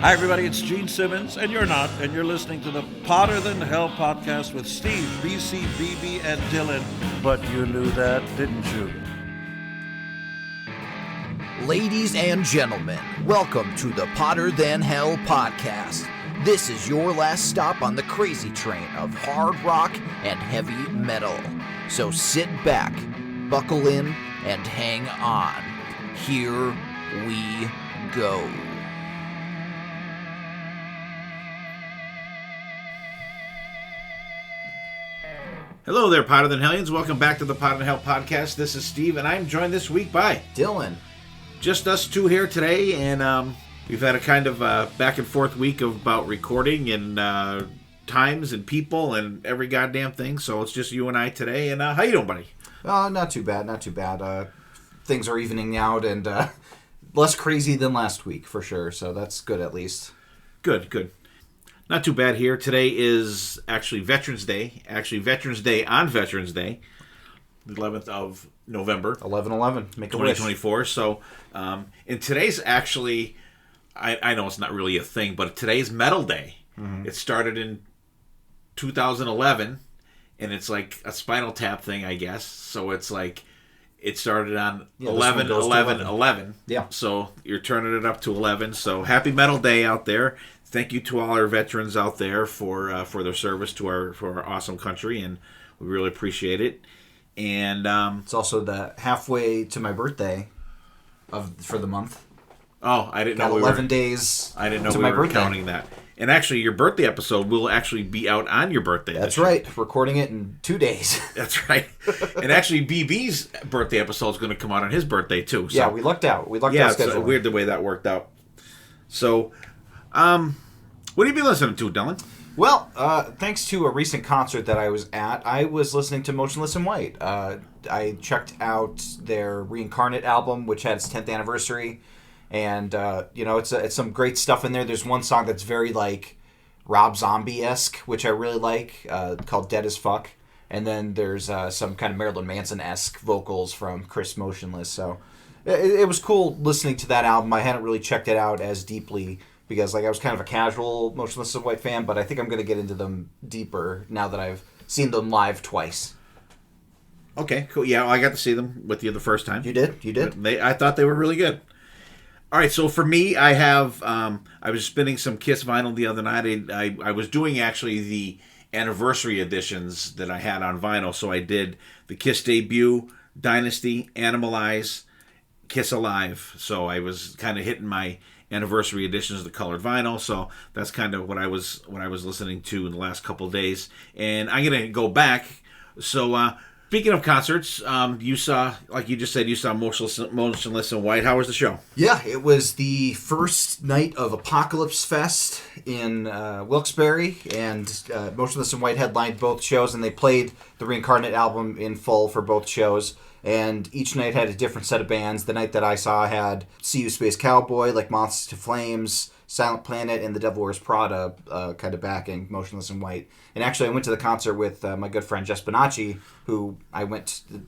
Hi, everybody. It's Gene Simmons, and you're not, and you're listening to the Potter Than Hell podcast with Steve, BC, BB, and Dylan. But you knew that, didn't you? Ladies and gentlemen, welcome to the Potter Than Hell podcast. This is your last stop on the crazy train of hard rock and heavy metal. So sit back, buckle in, and hang on. Here we go. Hello there, Potter Than Hellions. Welcome back to the Potter Than Hell podcast. This is Steve, and I'm joined this week by Dylan. Just us two here today, and we've had a kind of back and forth week about recording and times and people and every goddamn thing. So it's just you and I today. And how you doing, buddy? Not too bad, not too bad. Things are evening out and less crazy than last week for sure. So that's good at least. Good. Not too bad here. Today is actually Veterans Day. Actually, Veterans Day on Veterans Day, the 11th of November. 11/11. Make a 2024. wish. So, and today's actually, I know it's not really a thing, but today's Metal Day. Mm-hmm. It started in 2011, and it's like a Spinal Tap thing, I guess. So it's like, it started on 11/11/11. Yeah. So you're turning it up to 11. So happy Metal Day out there. Thank you to all our veterans out there for their service to our awesome country, and we really appreciate it. And it's also the halfway to my birthday for the month. Oh, I didn't know 11 days. I didn't know to we my were birthday. counting that. And actually, your birthday episode will actually be out on your birthday. That's right. Recording it in 2 days. That's right. And actually, BB's birthday episode is going to come out on his birthday too. So. Yeah, we lucked out. Yeah, it's weird the way that worked out. So, what have you been listening to, Dylan? Well, thanks to a recent concert that I was at, I was listening to Motionless in White. I checked out their Reincarnate album, which had its 10th anniversary, and it's some great stuff in there. There's one song that's very like Rob Zombie-esque, which I really like, called "Dead as Fuck," and then there's some kind of Marilyn Manson-esque vocals from Chris Motionless. So it was cool listening to that album. I hadn't really checked it out as deeply, because I was kind of a casual Motionless in White fan, but I think I'm going to get into them deeper now that I've seen them live twice. Okay, cool. Yeah, I got to see them with you the first time. You did? I thought they were really good. All right, so for me, I have I was spinning some Kiss vinyl the other night. I was doing actually the anniversary editions that I had on vinyl. So I did the Kiss debut, Dynasty, Animalize, Kiss Alive. So I was kind of hitting my anniversary editions of the colored vinyl, so that's kind of what I was listening to in the last couple of days. And I'm gonna go back. So speaking of concerts, you saw, like you just said, you saw Motionless in White. How was the show? Yeah, it was the first night of Apocalypse Fest in Wilkes-Barre, and Motionless in White headlined both shows, and they played the Reincarnate album in full for both shows. And each night had a different set of bands. The night that I saw had See You Space Cowboy, like Moths to Flames, Silent Planet, and The Devil Wears Prada kind of backing Motionless in White. And actually, I went to the concert with my good friend Jess Bonacci, who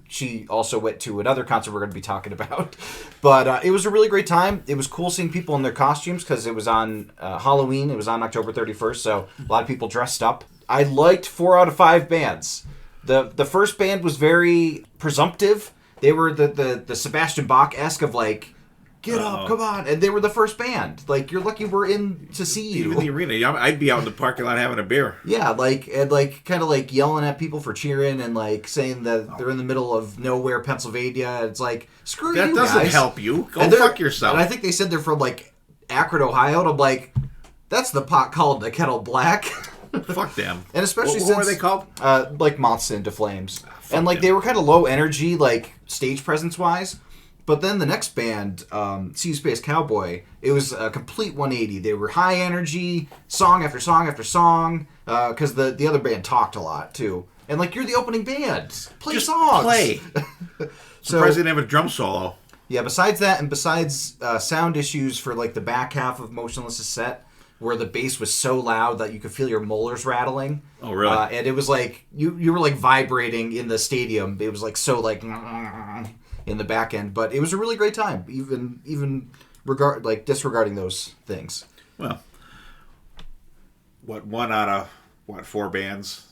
she also went to another concert we're going to be talking about. But it was a really great time. It was cool seeing people in their costumes because it was on Halloween. It was on October 31st, so a lot of people dressed up. I liked 4 out of 5 bands. The first band was very presumptive. They were the Sebastian Bach-esque of like, get up, come on. And they were the first band. Like, you're lucky we're in to see you. Even the arena. I'd be out in the parking lot having a beer. Yeah, kind of like yelling at people for cheering and like saying that they're in the middle of nowhere, Pennsylvania. It's like, screw you guys. That doesn't help you. Go fuck yourself. And I think they said they're from like Akron, Ohio. And I'm like, that's the pot called the kettle black. Fuck them. And especially what were they called? Like Moths into Flames. And like they were kind of low energy, like stage presence wise. But then the next band, See You Space Cowboy, it was a complete 180. They were high energy, song after song after song, because the other band talked a lot too. And like, you're the opening band, play songs. Play. Surprised they didn't have a drum solo. Yeah. Besides that, and besides sound issues for like the back half of Motionless's set, where the bass was so loud that you could feel your molars rattling. Oh, really? And it was like, you were like vibrating in the stadium. It was like so like in the back end. But it was a really great time, even disregarding those things. Well, one out of 4 bands?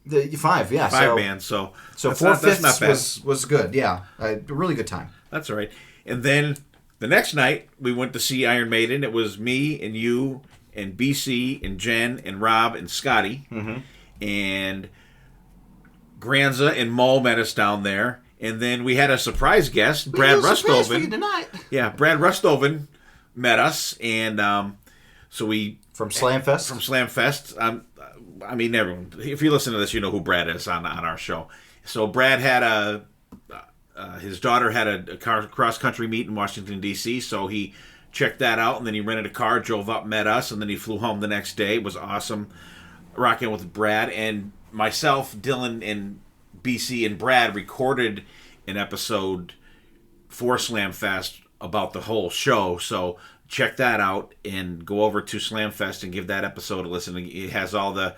5, yeah. 5 bands, so 4/5 was good, yeah. A really good time. That's all right. And then the next night, we went to see Iron Maiden. It was me and you and BC and Jen and Rob and Scotty. Mm-hmm. And Granza and Mo met us down there. And then we had a surprise guest, Brad Rustoven. Yeah, Brad Rustoven met us. And so we... From Slamfest? From Slamfest. I mean, everyone, if you listen to this, you know who Brad is on our show. So Brad had his daughter had a cross-country meet in Washington, D.C., so he checked that out, and then he rented a car, drove up, met us, and then he flew home the next day. It was awesome rocking with Brad. And myself, Dylan, and BC, and Brad recorded an episode for Slamfest about the whole show, so check that out and go over to Slamfest and give that episode a listen. It has all the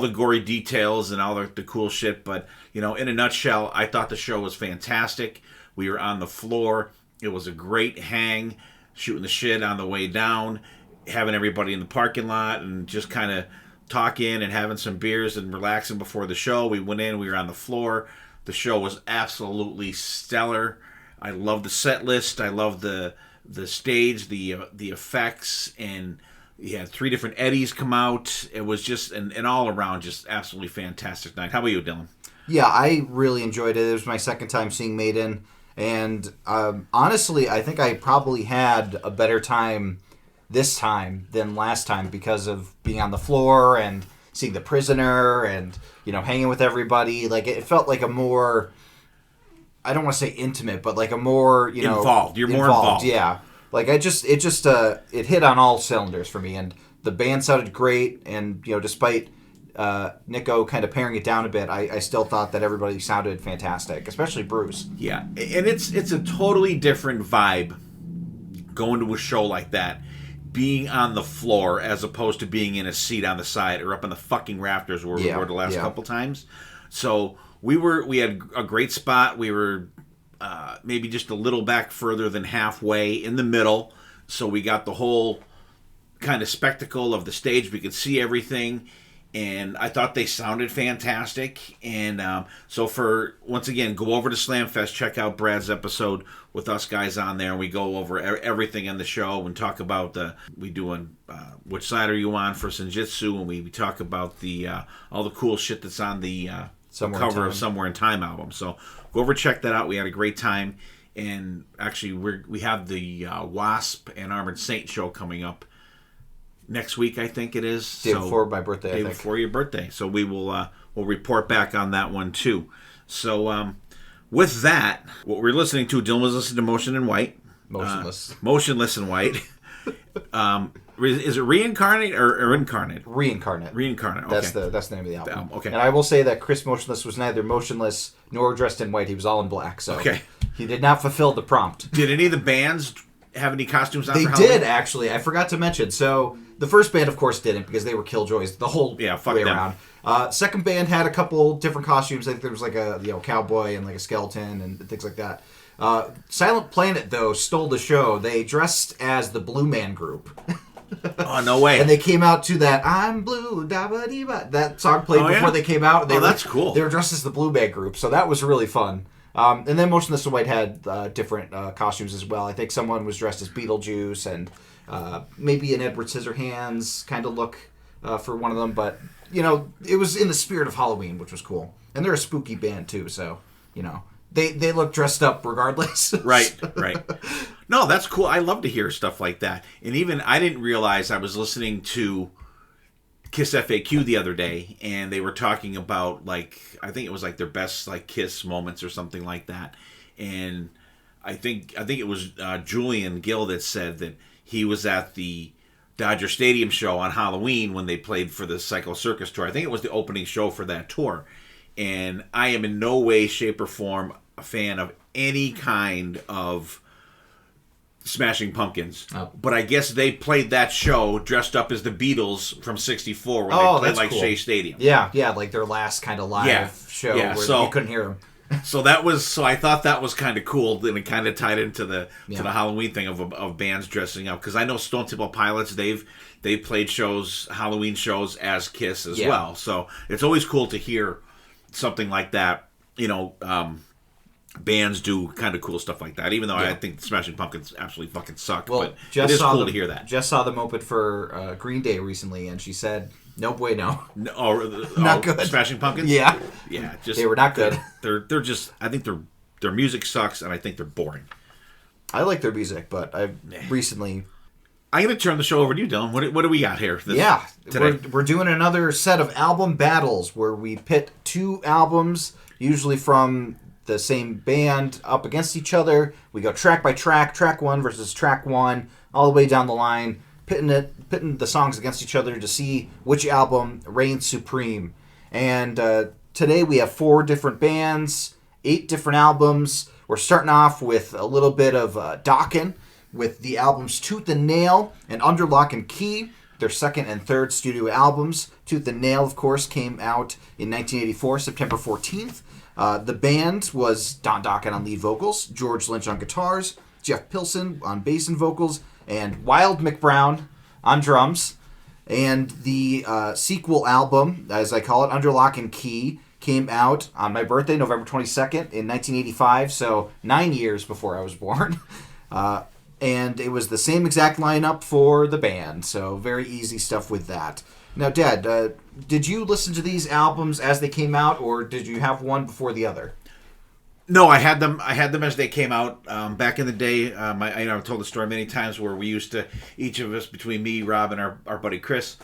gory details and all the cool shit. But, you know, in a nutshell, I thought the show was fantastic. We were on the floor. It was a great hang, shooting the shit on the way down, having everybody in the parking lot and just kind of talking and having some beers and relaxing before the show. We went in, we were on the floor. The show was absolutely stellar. I love the set list. I love the stage, the effects, and you had 3 different Eddies come out. It was just an all around just absolutely fantastic night. How about you, Dylan? Yeah, I really enjoyed it. It was my second time seeing Maiden, and honestly, I think I probably had a better time this time than last time because of being on the floor and seeing The Prisoner and, you know, hanging with everybody. Like, it felt like a more, I don't want to say intimate, but like a more, you know... Involved. You're more involved. Yeah. Like, it hit on all cylinders for me, and the band sounded great, and, you know, despite Nico kind of paring it down a bit, I still thought that everybody sounded fantastic, especially Bruce. Yeah, and it's a totally different vibe going to a show like that, being on the floor as opposed to being in a seat on the side or up in the fucking rafters where we were the last couple times. So we had a great spot. We were maybe just a little back further than halfway in the middle, so we got the whole kind of spectacle of the stage. We could see everything, and I thought they sounded fantastic. And so once again, go over to Slamfest, check out Brad's episode with us guys on there, and we go over everything in the show and talk about which side are you on for Senjutsu, and we talk about all the cool shit that's on the cover of Somewhere in Time album. So go over, check that out. We had a great time, and actually we have the Wasp and Armored Saint show coming up next week, I think it is. Day before my birthday, I think. Day before your birthday. So we will we'll report back on that one too. So with that, what we're listening to, Dylan was listening to Motion in White. Motionless in White. Is it Reincarnate or Incarnate? Reincarnate. Reincarnate. Okay. That's the name of the album. Okay. And I will say that Chris Motionless was neither motionless nor dressed in white. He was all in black. So okay. He did not fulfill the prompt. Did any of the bands have any costumes on? They for Halloween? did, actually. I forgot to mention. So the first band, of course, didn't because they were Killjoys the whole way around. Second band had a couple different costumes. I think there was like a cowboy and like a skeleton and things like that. Silent Planet, though, stole the show. They dressed as the Blue Man Group. Oh, no way. And they came out to that I'm Blue, da-ba-dee-ba. That song played before they came out. That's cool. They were dressed as the Blue Man Group, so that was really fun. And then Motionless in White had different costumes as well. I think someone was dressed as Beetlejuice and maybe an Edward Scissorhands kind of look for one of them. But, you know, it was in the spirit of Halloween, which was cool. And they're a spooky band, too, so, you know. They look dressed up regardless. Right. No, that's cool. I love to hear stuff like that. And even I didn't realize I was listening to Kiss FAQ the other day, and they were talking about, like, I think it was like their best like Kiss moments or something like that. And I think it was Julian Gill that said that he was at the Dodger Stadium show on Halloween when they played for the Psycho Circus tour. I think it was the opening show for that tour. And I am in no way, shape, or form a fan of any kind of Smashing Pumpkins. Oh. But I guess they played that show dressed up as the Beatles from '64 when they played like cool. Shea Stadium. Yeah, like their last kind of live show where you couldn't hear them. So I thought that was kind of cool, and it kind of tied into the Halloween thing of bands dressing up. Because I know Stone Temple Pilots, they've played Halloween shows as Kiss as well. So it's always cool to hear something like that. Bands do kind of cool stuff like that. Even though I think Smashing Pumpkins absolutely fucking suck, but it is cool to hear that. Just saw them open for Green Day recently, and she said, "No bueno, not good." Smashing Pumpkins, yeah, just they were not good. They're just. I think their music sucks, and I think they're boring. I like their music, but I've recently. I'm going to turn the show over to you, Dylan. What do we got here? Today? We're doing another set of album battles where we pit two albums, usually from the same band, up against each other. We go track by track, track one versus track one, all the way down the line, pitting the songs against each other to see which album reigns supreme. And today we have 4 different bands, 8 different albums. We're starting off with a little bit of Dokken, with the albums Tooth and Nail and Under Lock and Key, their second and third studio albums. Tooth and Nail, of course, came out in 1984, September 14th. The band was Don Dokken on lead vocals, George Lynch on guitars, Jeff Pilson on bass and vocals, and Wild McBrown on drums. And the sequel album, as I call it, Under Lock and Key, came out on my birthday, November 22nd in 1985, so 9 years before I was born. And it was the same exact lineup for the band, so very easy stuff with that. Now, Dad, did you listen to these albums as they came out, or did you have one before the other? No, I had them as they came out. Back in the day, I've told the story many times where we used to, each of us, between me, Rob, and our buddy Chris,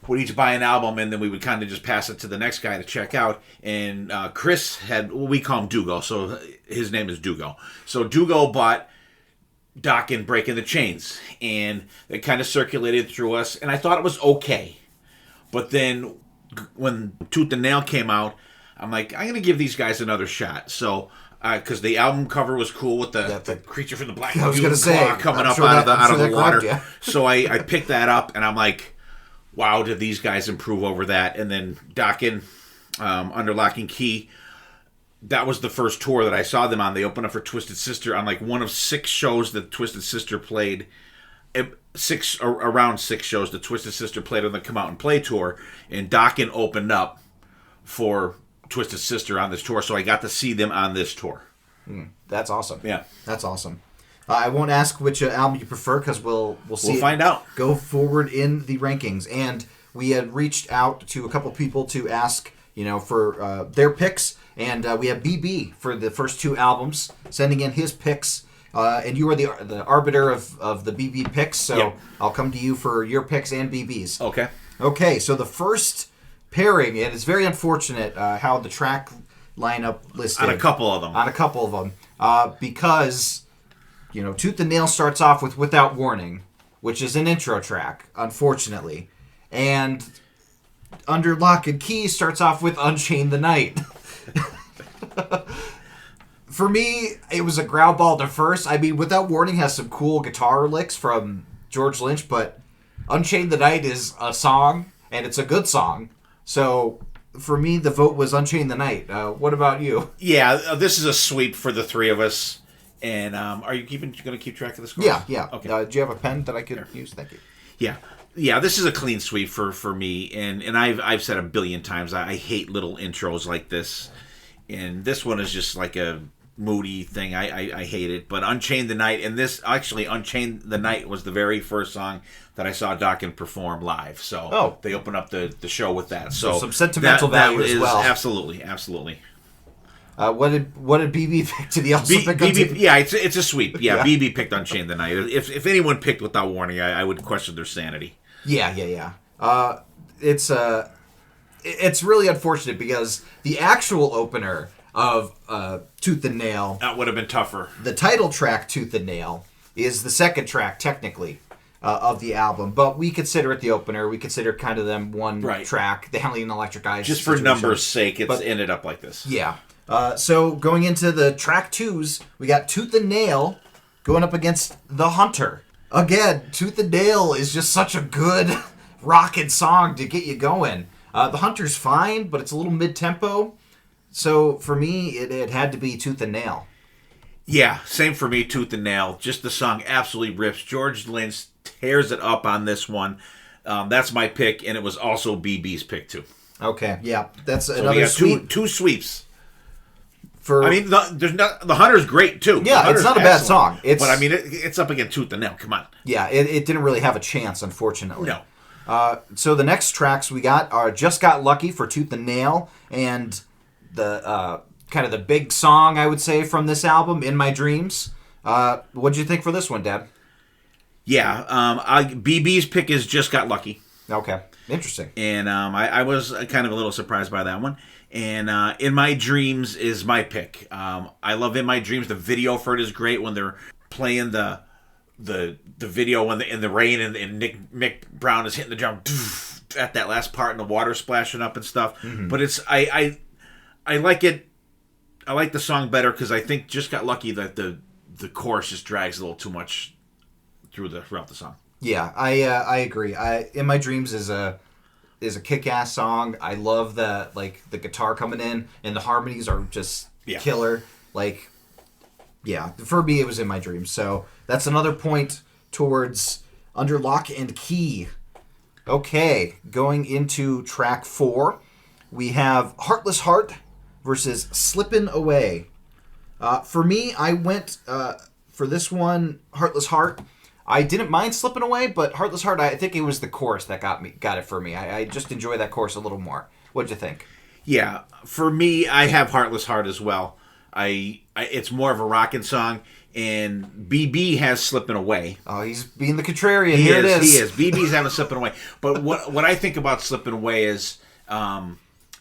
would each buy an album, and then we would kind of just pass it to the next guy to check out. And Chris had, we call him Dugo, so his name is Dugo. So Dugo bought Dokken Breaking the Chains, and it kind of circulated through us, and I thought it was okay. But then when Tooth and Nail came out, I'm like, I'm going to give these guys another shot. So, because the album cover was cool with the creature from the Black Lagoon claw coming up out of the water. So I picked that up, and I'm like, wow, did these guys improve over that? And then Dokken, Under Lock and Key, that was the first tour that I saw them on. They opened up for Twisted Sister on like one of 6 shows that Twisted Sister played. Around 6 shows the Twisted Sister played on the Come Out and Play tour, and Dokken opened up for Twisted Sister on this tour, so I got to see them on this tour. That's awesome. Yeah, that's awesome. I won't ask which album you prefer because we'll see. We'll find out. Go forward in the rankings, and we had reached out to a couple people to ask, for their picks, and we have BB for the first 2 albums sending in his picks. And you are the arbiter of the BB picks, so I'll come to you for your picks and BB's. Okay, so the first pairing, and it's very unfortunate how the track lineup listed. On a couple of them. Because, Tooth and Nail starts off with Without Warning, which is an intro track, unfortunately. And Under Lock and Key starts off with Unchain the Night. For me, it was a growl ball to first. I mean, Without Warning has some cool guitar licks from George Lynch, but Unchained the Night is a song, and it's a good song. So, for me, the vote was Unchained the Night. What about you? Yeah, this is a sweep for the 3 of us. And are you going to keep track of the score? Yeah. Okay. Do you have a pen that I could use? Thank you. Yeah, this is a clean sweep for me. And I've said a billion times, I hate little intros like this. And this one is just like a moody thing. I hate it. But Unchained the Night, and this actually Unchained the Night was the very first song that I saw Dokken perform live. So they opened up the show with that. So some sentimental value as well. Absolutely. What did BB pick? Did he also pick BB? Yeah, it's a sweep. Yeah, BB picked Unchained the Night. If anyone picked Without Warning, I would question their sanity. Yeah. It's really unfortunate because the actual opener of Tooth and Nail, that would have been tougher. The title track, Tooth and Nail, is the second track technically of the album, but we consider it the opener. We consider kind of them one track, the Hellion Electric Eyes. Just for numbers' sake, it's ended up like this. Yeah. So going into the track 2s, we got Tooth and Nail going up against The Hunter. Again, Tooth and Nail is just such a good rockin' song to get you going. The Hunter's fine, but it's a little mid-tempo. So for me, it had to be Tooth and Nail. Yeah, same for me, Tooth and Nail. Just the song absolutely rips. George Lynch tears it up on this one. That's my pick, and it was also BB's pick, too. Okay, yeah. That's So another we got sweep. two sweeps. For, The Hunter's great, too. yeah, it's not a bad song. But, it's up against Tooth and Nail. Come on. Yeah, it didn't really have a chance, unfortunately. No. So the next tracks we got are Just Got Lucky for Tooth and Nail, and the kind of the big song, I would say, from this album, In My Dreams. What'd you think for this one, Dad? Yeah, BB's pick is Just Got Lucky. Okay, interesting. And I was kind of a little surprised by that one. And In My Dreams is my pick. I love In My Dreams. The video for it is great when they're playing the video in the rain and Mick Brown is hitting the drum at that last part and the water splashing up and stuff. Mm-hmm. But it's I like it. I like the song better because I think Just Got Lucky that the chorus just drags a little too much throughout the song. Yeah, I agree. In My Dreams is a kick-ass song. I love the guitar coming in and the harmonies are just killer. For me it was In My Dreams. So that's another point towards Under Lock and Key. Okay, going into track 4, we have Heartless Heart versus Slippin' Away. For me, I went for this one, Heartless Heart. I didn't mind Slipping Away, but Heartless Heart, I think it was the chorus that got it for me. I just enjoy that chorus a little more. What'd you think? Yeah, for me, I have Heartless Heart as well. It's more of a rockin' song, and BB has Slipping Away. Oh, he's being the contrarian. Here it is. He is. BB's having Slipping Away. But what I think about Slipping Away is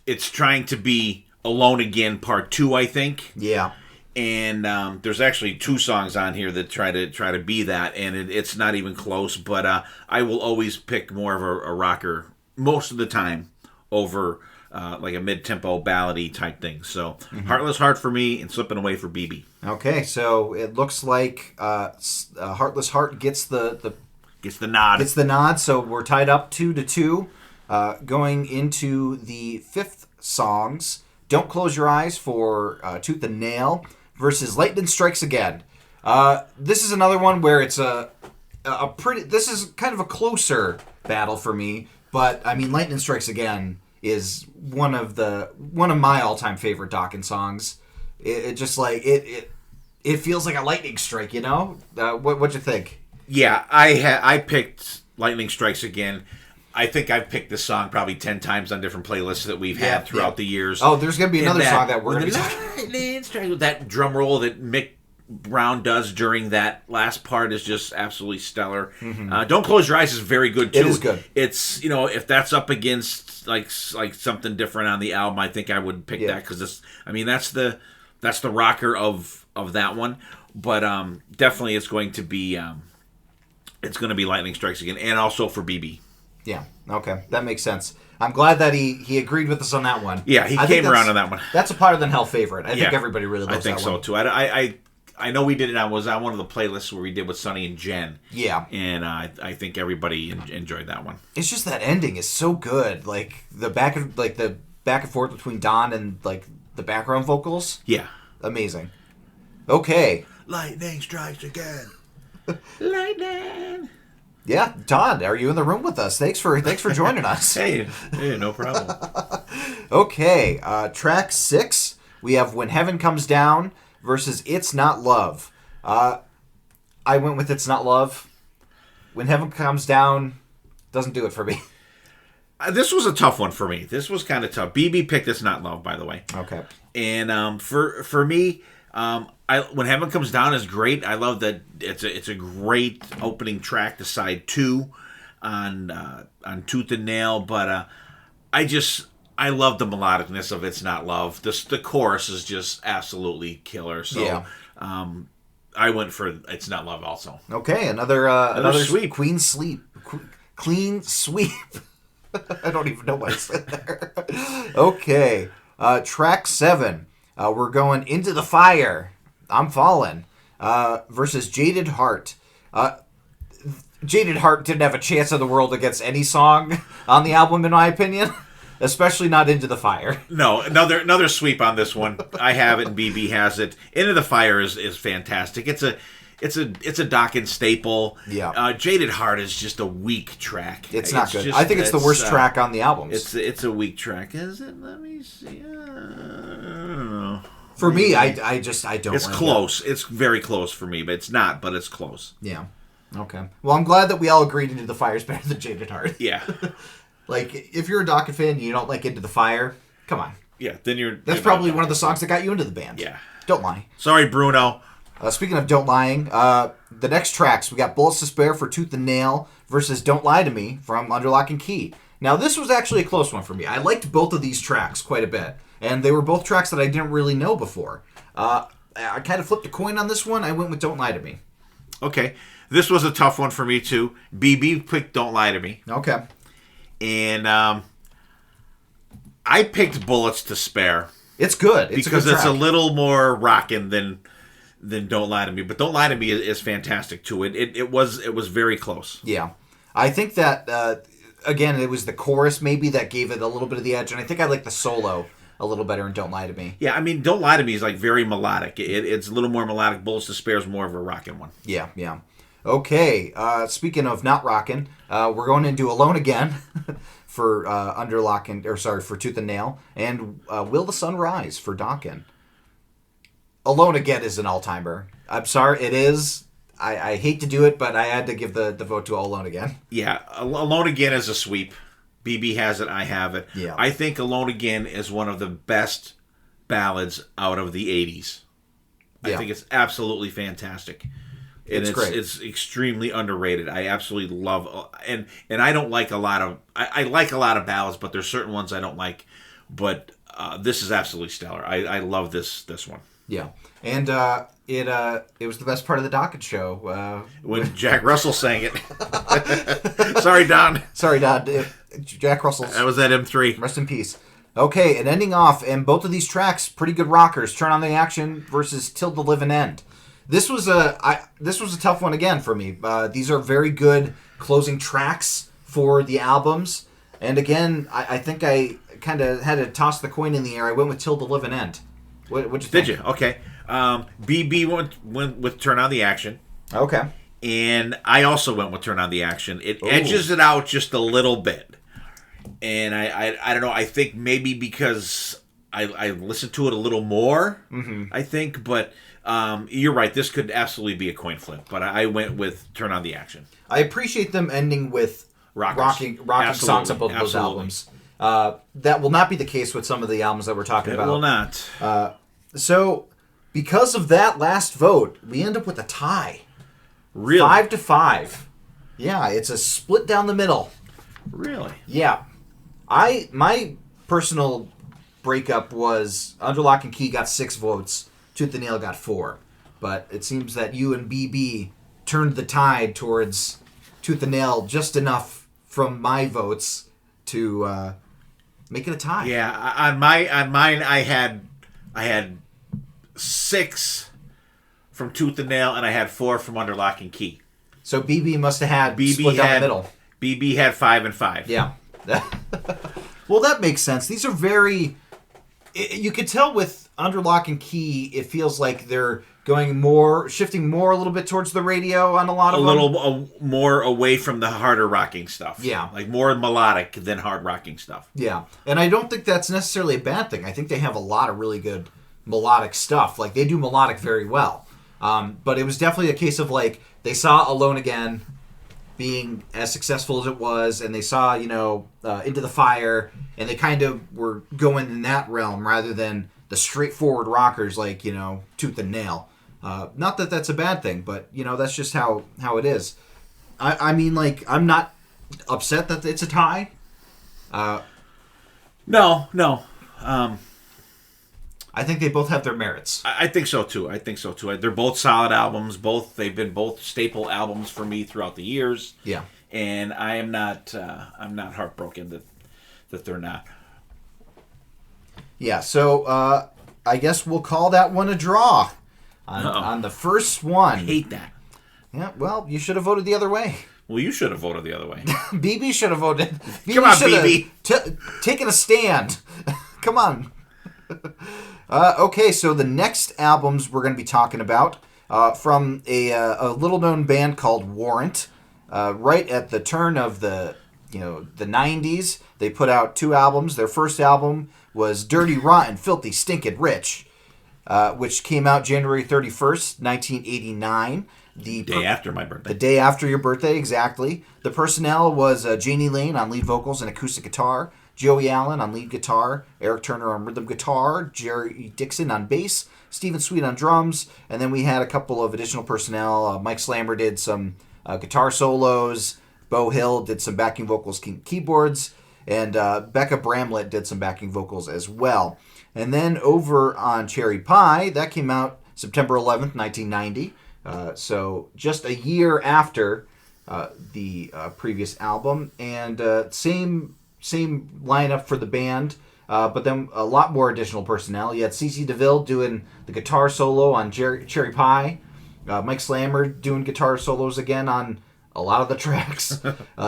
it's trying to be Alone Again Part 2, I think. Yeah. And there's actually 2 songs on here that try to be that, and it's not even close. But I will always pick more of a rocker most of the time over like a mid-tempo ballady type thing. So Heartless Heart for me and Slipping Away for BB. Okay, so it looks like Heartless Heart gets the nod. Gets the nod. So we're tied up 2-2. Going into the 5th songs, Don't Close Your Eyes for Tooth and Nail versus Lightning Strikes Again. This is another one where it's a pretty. This is kind of a closer battle for me, but I mean, Lightning Strikes Again is one of my all-time favorite Dokken songs. It just like it feels like a lightning strike, you know. What'd you think? Yeah, I picked Lightning Strikes Again. I think I've picked this song probably 10 times on different playlists that we've had throughout the years. Oh, there's going to be another song that we're going to be talking. That drum roll that Mick Brown does during that last part is just absolutely stellar. Mm-hmm. Don't Close Your Eyes is very good too. It is good. It's, if that's up against like something different on the album, I think I would pick that because that's the rocker of that one. But definitely it's going to be Lightning Strikes Again, and also for BB. Yeah, okay. That makes sense. I'm glad that he agreed with us on that one. Yeah, he came around on that one. That's a Hotter Than Hell favorite. I think everybody really loves that one. I think so, too. I know we did it. I was on one of the playlists where we did with Sonny and Jen. Yeah. And I think everybody enjoyed that one. It's just that ending is so good. Like, the back and forth between Don and, like, the background vocals. Yeah. Amazing. Okay. Lightning strikes again. Lightning. Yeah, Todd, are you in the room with us? Thanks for joining us. Hey, no problem. Okay, track 6, we have When Heaven Comes Down versus It's Not Love. I went with It's Not Love. When Heaven Comes Down doesn't do it for me. This was a tough one for me. This was kind of tough. BB picked It's Not Love, by the way. Okay. And for me, When Heaven Comes Down is great. I love that it's a great opening track to side 2 on Tooth and Nail, but I love the melodicness of It's Not Love. The chorus is just absolutely killer. So I went for It's Not Love also. Okay, another sweep. Clean sweep. I don't even know what I said there. Okay, track 7. We're going Into the Fire. I'm Fallen versus Jaded Heart. Jaded Heart didn't have a chance in the world against any song on the album, in my opinion. Especially not Into the Fire. No, another sweep on this one. I have it and BB has it. Into the Fire is fantastic. It's a Dokken staple. Yeah. Jaded Heart is just a weak track. It's not good. I think it's the worst track on the album. It's a weak track. Is it? Let me see. I don't know. For me, I don't. It's close. It's very close for me, but it's not. But it's close. Yeah. Okay. Well, I'm glad that we all agreed Into the Fire is better than Jaded Heart. Yeah. Like, if you're a Dokken fan and you don't like Into the Fire, come on. Yeah. Then That's probably one of the songs that got you into the band. Yeah. Don't lie. Sorry, Bruno. Speaking of Don't Lying, the next tracks, we got Bullets to Spare for Tooth and Nail versus Don't Lie to Me from Under Lock and Key. Now, this was actually a close one for me. I liked both of these tracks quite a bit. And they were both tracks that I didn't really know before. I kind of flipped a coin on this one. I went with Don't Lie to Me. Okay. This was a tough one for me, too. BB picked Don't Lie to Me. Okay. And I picked Bullets to Spare. It's good. Because it's a little more rockin' than Don't Lie to Me. But Don't Lie to Me is fantastic, too. It was very close. Yeah. I think that, again, it was the chorus maybe that gave it a little bit of the edge. And I think I like the solo a little better in Don't Lie to Me. Yeah, I mean, Don't Lie to Me is like very melodic. It's a little more melodic. Bullets to Spare is more of a rockin' one. Yeah, yeah. Okay, speaking of not rockin', we're going into Alone Again for for Tooth and Nail, and Will the Sun Rise for Dokken. Alone Again is an all-timer. I'm sorry, it is. I hate to do it, but I had to give the vote to Alone Again. Yeah, Alone Again is a sweep. BB has it, I have it. Yeah. I think Alone Again is one of the best ballads out of the 80s. I think it's absolutely fantastic. It's great. It's extremely underrated. I absolutely love, and I don't like a lot of. I like a lot of ballads, but there's certain ones I don't like. But this is absolutely stellar. I love this one. Yeah, and it was the best part of the Dokken show when Jack Russell sang it. Sorry, Don. Sorry, Don. Jack Russell's. That was at M3. Rest in peace. Okay, and ending off, and both of these tracks, pretty good rockers. Turn on the Action versus Till the Living End. This was a tough one again for me. These are very good closing tracks for the albums. And again, I think I kind of had to toss the coin in the air. I went with Till the Living End. What'd you think? Did you? Okay. BB went with Turn on the Action. Okay. And I also went with Turn on the Action. It edges it out just a little bit. And I don't know. I think maybe because I listened to it a little more, I think. But you're right. This could absolutely be a coin flip. But I went with Turn on the Action. I appreciate them ending with rocking songs on both of those albums. That will not be the case with some of the albums that we're talking about. It will not. So, because of that last vote, we end up with a tie. Really? 5-5. Yeah, it's a split down the middle. Really? Yeah. My personal breakup was Under Lock and Key got 6 votes, Tooth and Nail got 4. But it seems that you and BB turned the tide towards Tooth and Nail just enough from my votes to make it a tie. Yeah, on mine I had 6 from Tooth and Nail, and I had 4 from Under Lock and Key. So BB must have had split down the middle. BB had 5 and 5. Yeah. Well, that makes sense. These are very... You could tell with Under Lock and Key, it feels like they're shifting more a little bit towards the radio on a lot of them. A little more away from the harder rocking stuff. Yeah. Like more melodic than hard rocking stuff. Yeah. And I don't think that's necessarily a bad thing. I think they have a lot of really good melodic stuff. Like, they do melodic very well. But it was definitely a case of, like, they saw Alone Again being as successful as it was, and they saw, Into the Fire, and they kind of were going in that realm rather than the straightforward rockers like, Tooth and Nail. Not that that's a bad thing, but, that's just how it is. I mean, like, I'm not upset that it's a tie. No. I think they both have their merits. I think so too. They're both solid albums. They've been both staple albums for me throughout the years. Yeah. And I'm not heartbroken that they're not. Yeah. So I guess we'll call that one a draw on the first one. I hate that. Yeah. Well, you should have voted the other way. Well, you should have voted the other way. BB should have voted. BB Come on, should have BB. Taken a stand. Come on. Okay, so the next albums we're going to be talking about from a little-known band called Warrant. Right at the turn of the 90s, they put out 2 albums. Their first album was Dirty, Rotten, Filthy, Stinkin Rich, which came out January 31st, 1989. The day after my birthday. The day after your birthday, exactly. The personnel was Janie Lane on lead vocals and acoustic guitar, Joey Allen on lead guitar, Eric Turner on rhythm guitar, Jerry Dixon on bass, Stephen Sweet on drums, and then we had a couple of additional personnel. Mike Slammer did some guitar solos, Bo Hill did some backing vocals, keyboards, and Becca Bramlett did some backing vocals as well. And then over on Cherry Pie, that came out September 11th, 1990. So just a year after the previous album, and same lineup for the band, but then a lot more additional personnel. You had CeCe DeVille doing the guitar solo on Cherry Pie, Mike Slammer doing guitar solos again on a lot of the tracks,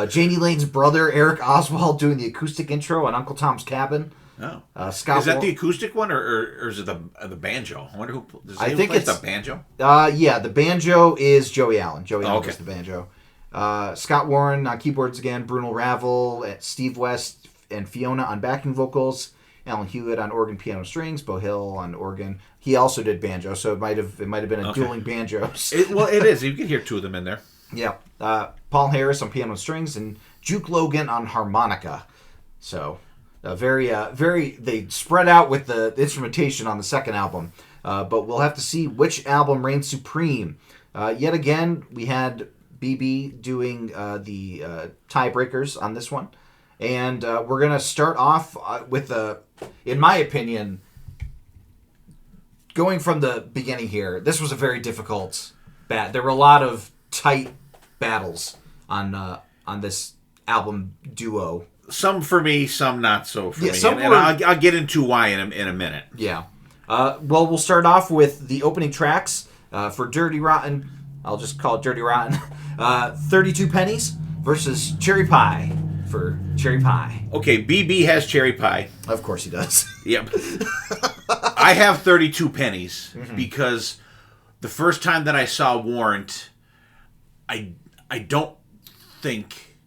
Janie Lane's brother Eric Oswald doing the acoustic intro on Uncle Tom's Cabin. Oh, Scott is that the acoustic one, or is it the banjo? I wonder who. I think it's the banjo. Yeah, the banjo is Joey Allen. Joey Allen okay. is the banjo. Scott Warren on keyboards again. Bruno Ravel, Steve West, and Fiona on backing vocals. Alan Hewitt on organ, piano, strings. Bo Hill on organ. He also did banjo, so it might have been a dueling banjos. It is. You can hear 2 of them in there. Yeah. Paul Harris on piano and strings, and Juke Logan on harmonica. So. They spread out with the instrumentation on the second album, but we'll have to see which album reigns supreme. Yet again, we had BB doing the tiebreakers on this one, and we're gonna start off with in my opinion, going from the beginning here. This was a very difficult bat. There were a lot of tight battles on this album duo. Some for me, some not so for me. Some and I'll get into why in a minute. Yeah. Well, we'll start off with the opening tracks for Dirty Rotten. I'll just call it Dirty Rotten. 32 Pennies versus Cherry Pie for Cherry Pie. Okay, BB has Cherry Pie. Of course he does. Yep. I have 32 pennies because the first time that I saw Warrant, I don't think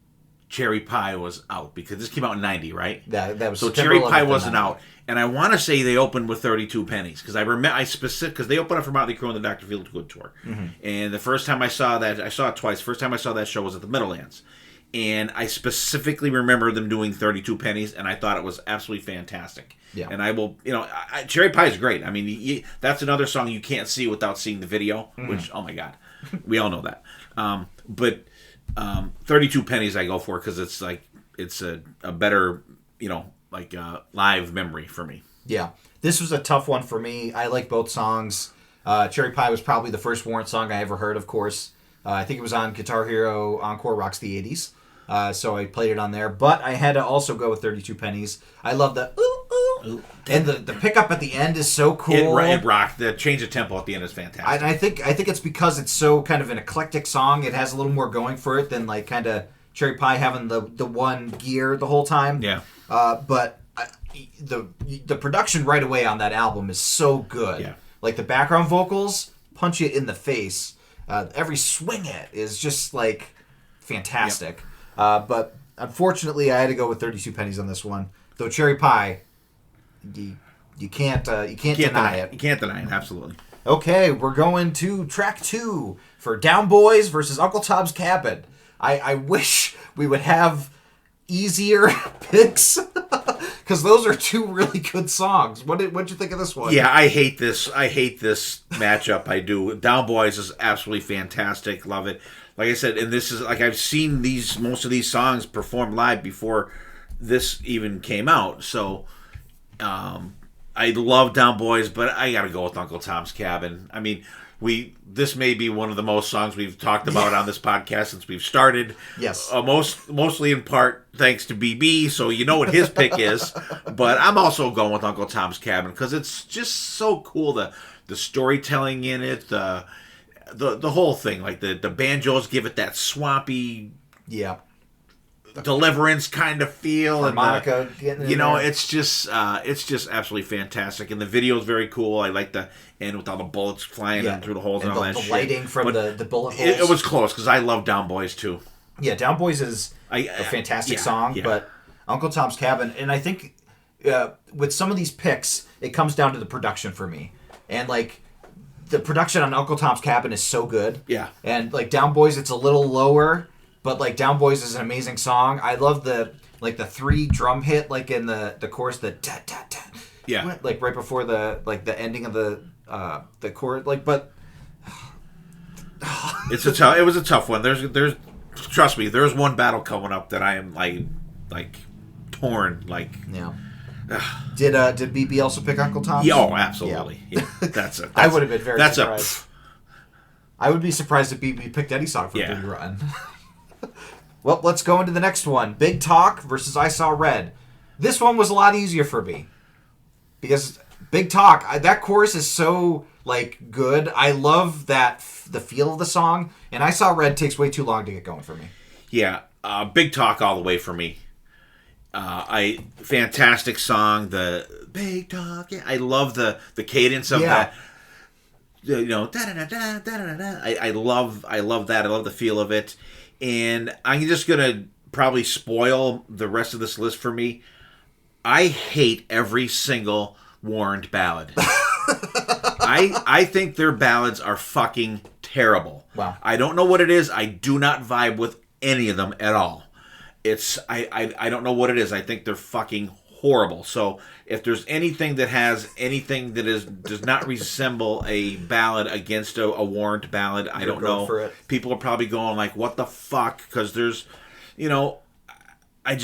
Cherry Pie was out, because this came out in 90, right? That was so September Cherry Pie 11th wasn't out, and I want to say they opened with 32 pennies, because because they opened up for Motley Crue on the Dr. Feelgood tour, and the first time I saw that, I saw it twice. First time I saw that show was at the Meadowlands, and I specifically remember them doing 32 pennies, and I thought it was absolutely fantastic. Yeah. And I will, Cherry Pie is great. I mean, that's another song you can't see without seeing the video, which, oh my God, we all know that. But 32 pennies I go for, because it's like, it's a better, live memory for me. Yeah. This was a tough one for me. I like both songs. Cherry Pie was probably the first Warrant song I ever heard, of course. I think it was on Guitar Hero Encore Rocks the 80s. So I played it on there. But I had to also go with 32 pennies. I love the ooh, ooh. And the pickup at the end is so cool. It rocked. The change of tempo at the end is fantastic. I think it's because it's so kind of an eclectic song. It has a little more going for it than like kind of Cherry Pie having the one gear the whole time. Yeah. But the production right away on that album is so good. Yeah. Like the background vocals punch you in the face. Every swing it is just like fantastic. Yep. But unfortunately, I had to go with 32 pennies on this one. Though Cherry Pie, you can't deny it. You can't deny it. Absolutely. Okay, we're going to track 2 for Down Boys versus Uncle Tom's Cabin. I wish we would have easier picks, because those are 2 really good songs. What'd you think of this one? Yeah, I hate this matchup. I do. Down Boys is absolutely fantastic. Love it. Like I said, and this is like, I've seen most of these songs performed live before this even came out. So I love Down Boys, but I got to go with Uncle Tom's Cabin. I mean, this may be one of the most songs we've talked about on this podcast since we've started. Yes. Mostly in part thanks to BB, so you know what his pick is. But I'm also going with Uncle Tom's Cabin because it's just so cool. The storytelling in it, the whole thing, like the banjos give it that swampy Yeah. Deliverance kind of feel. Harmonica getting in there. it's just absolutely fantastic. And the video is very cool. I like the end with all the bullets flying in through the holes and all that the shit. lighting from the bullet holes. It was close because I love Down Boys too. Yeah, Down Boys is a fantastic song, but Uncle Tom's Cabin, and I think with some of these picks, it comes down to the production for me. And like the production on Uncle Tom's Cabin is so good. Yeah. And like Down Boys, it's a little lower, but like Down Boys is an amazing song. I love the 3 drum hit like in the chorus, the da da da. Yeah. Like right before the ending of the chord, like, but it was a tough one. There's trust me, there's one battle coming up that I am like torn yeah. Did BB also pick Uncle Tom's? Yeah, oh, absolutely. Yeah. I would have been very surprised. I would be surprised if BB picked any song from Dirty Rotten. Well, let's go into the next one. Big Talk versus I Saw Red. This one was a lot easier for me. Because Big Talk, that chorus is so like good. I love the feel of the song. And I Saw Red takes way too long to get going for me. Yeah, Big Talk all the way for me. Fantastic song. The Big Talk. Yeah, I love the cadence of that. Da da da da da da. I love that. I love the feel of it. And I'm just gonna probably spoil the rest of this list for me. I hate every single Warrant ballad. I think their ballads are fucking terrible. Wow. I don't know what it is. I do not vibe with any of them at all. I don't know what it is. I think they're fucking horrible. So if there's anything that does not resemble a ballad against a Warrant ballad, I don't know. For it. People are probably going like, what the fuck? Because there's, I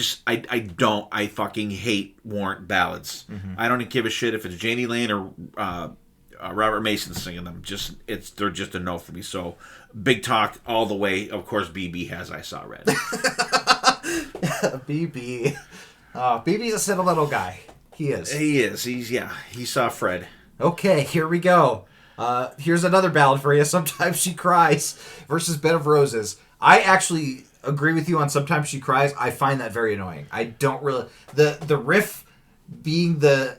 fucking hate Warrant ballads. Mm-hmm. I don't give a shit if it's Janie Lane or Robert Mason singing them. They're just a no for me. So Big Talk all the way. Of course, BB has I Saw Red. BB. BB's a sentimental guy. He is. He saw Fred. Okay, here we go. Here's another ballad for you. Sometimes She Cries versus Bed of Roses. I actually agree with you on Sometimes She Cries. I find that very annoying. I don't really... The riff being the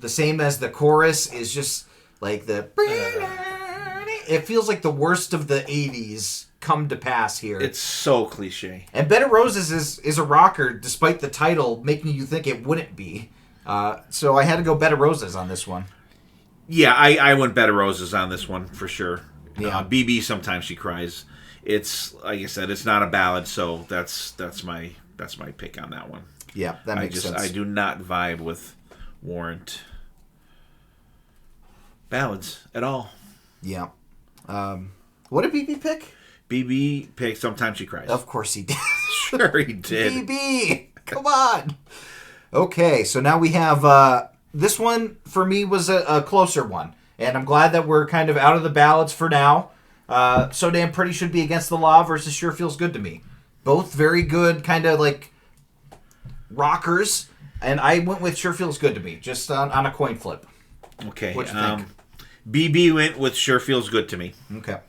same as the chorus is just like it feels like the worst of the 80s come to pass here. It's so cliche. And Bed of Roses is a rocker, despite the title making you think it wouldn't be. So I had to go Bed of Roses on this one. Yeah, I went Bed of Roses on this one for sure. Yeah. BB Sometimes She Cries. It's like I said, it's not a ballad, so that's my pick on that one. Yeah, that makes sense. I do not vibe with Warrant ballads at all. Yeah. What did BB pick? BB picked Sometimes She Cries. Of course he did. Sure he did. BB! Come on! Okay, so now we have... this one, for me, was a closer one. And I'm glad that we're kind of out of the ballads for now. So Damn Pretty should be Against the Law versus Sure Feels Good to Me. Both very good, kind of like rockers. And I went with Sure Feels Good to Me, just on a coin flip. Okay. What'd you think? BB went with Sure Feels Good to Me. Okay.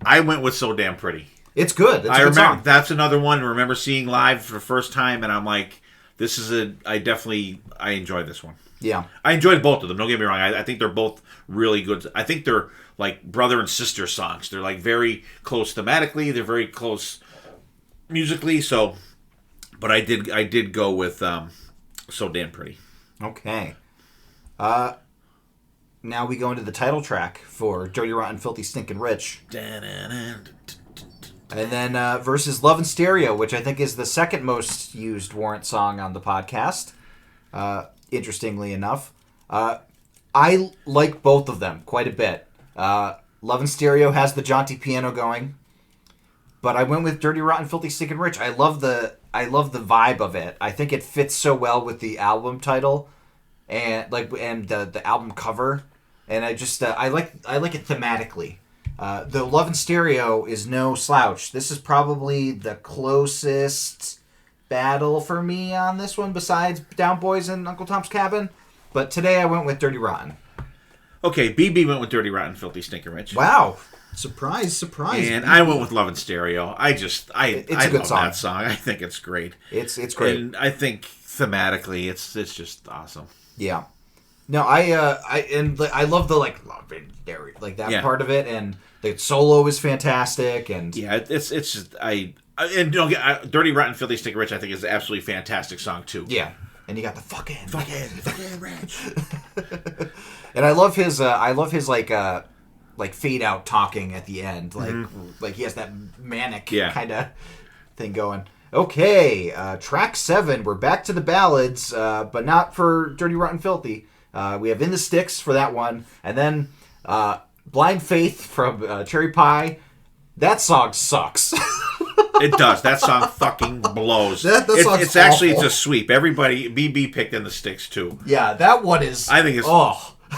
I went with So Damn Pretty. It's good. It's a good remember song. That's another one I remember seeing live for the first time, and I'm like, I enjoyed this one. Yeah. I enjoyed both of them. Don't get me wrong. I think they're both really good. I think they're like brother and sister songs. They're like very close thematically. They're very close musically. So, but I did go with So Damn Pretty. Okay. Now we go into the title track for Dirty Rotten Filthy Stinkin Rich. And then versus Love in Stereo, which I think is the second most used Warrant song on the podcast. Interestingly enough. I like both of them quite a bit. Love in Stereo has the jaunty piano going. But I went with Dirty Rotten Filthy Stinkin Rich. I love the vibe of it. I think it fits so well with the album title and the album cover. And I just I like it thematically. The Love in Stereo is no slouch. This is probably the closest battle for me on this one besides Down Boys and Uncle Tom's Cabin. But today I went with Dirty Rotten. Okay, BB went with Dirty Rotten Filthy Stinkin Rich. Wow. Surprise. And I went with Love in Stereo. I love song. that song. I think it's great. It's great. And I think thematically, it's just awesome. Yeah. No, I love the Love in Stereo, that part of it, and the solo is fantastic, and yeah, it's just and Dirty Rotten Filthy Stinkin Rich I think is an absolutely fantastic song too. Yeah, and you got the fucking rich. And I love his fade out talking at the end, like he has that manic kind of thing going. Okay, track 7. We're back to the ballads, but not for Dirty Rotten Filthy. We have In the Sticks for that one, and then Blind Faith from Cherry Pie. That song sucks. It does. That song fucking blows. It's actually a sweep. Everybody, BB picked In the Sticks too. Yeah, that one is. I think it's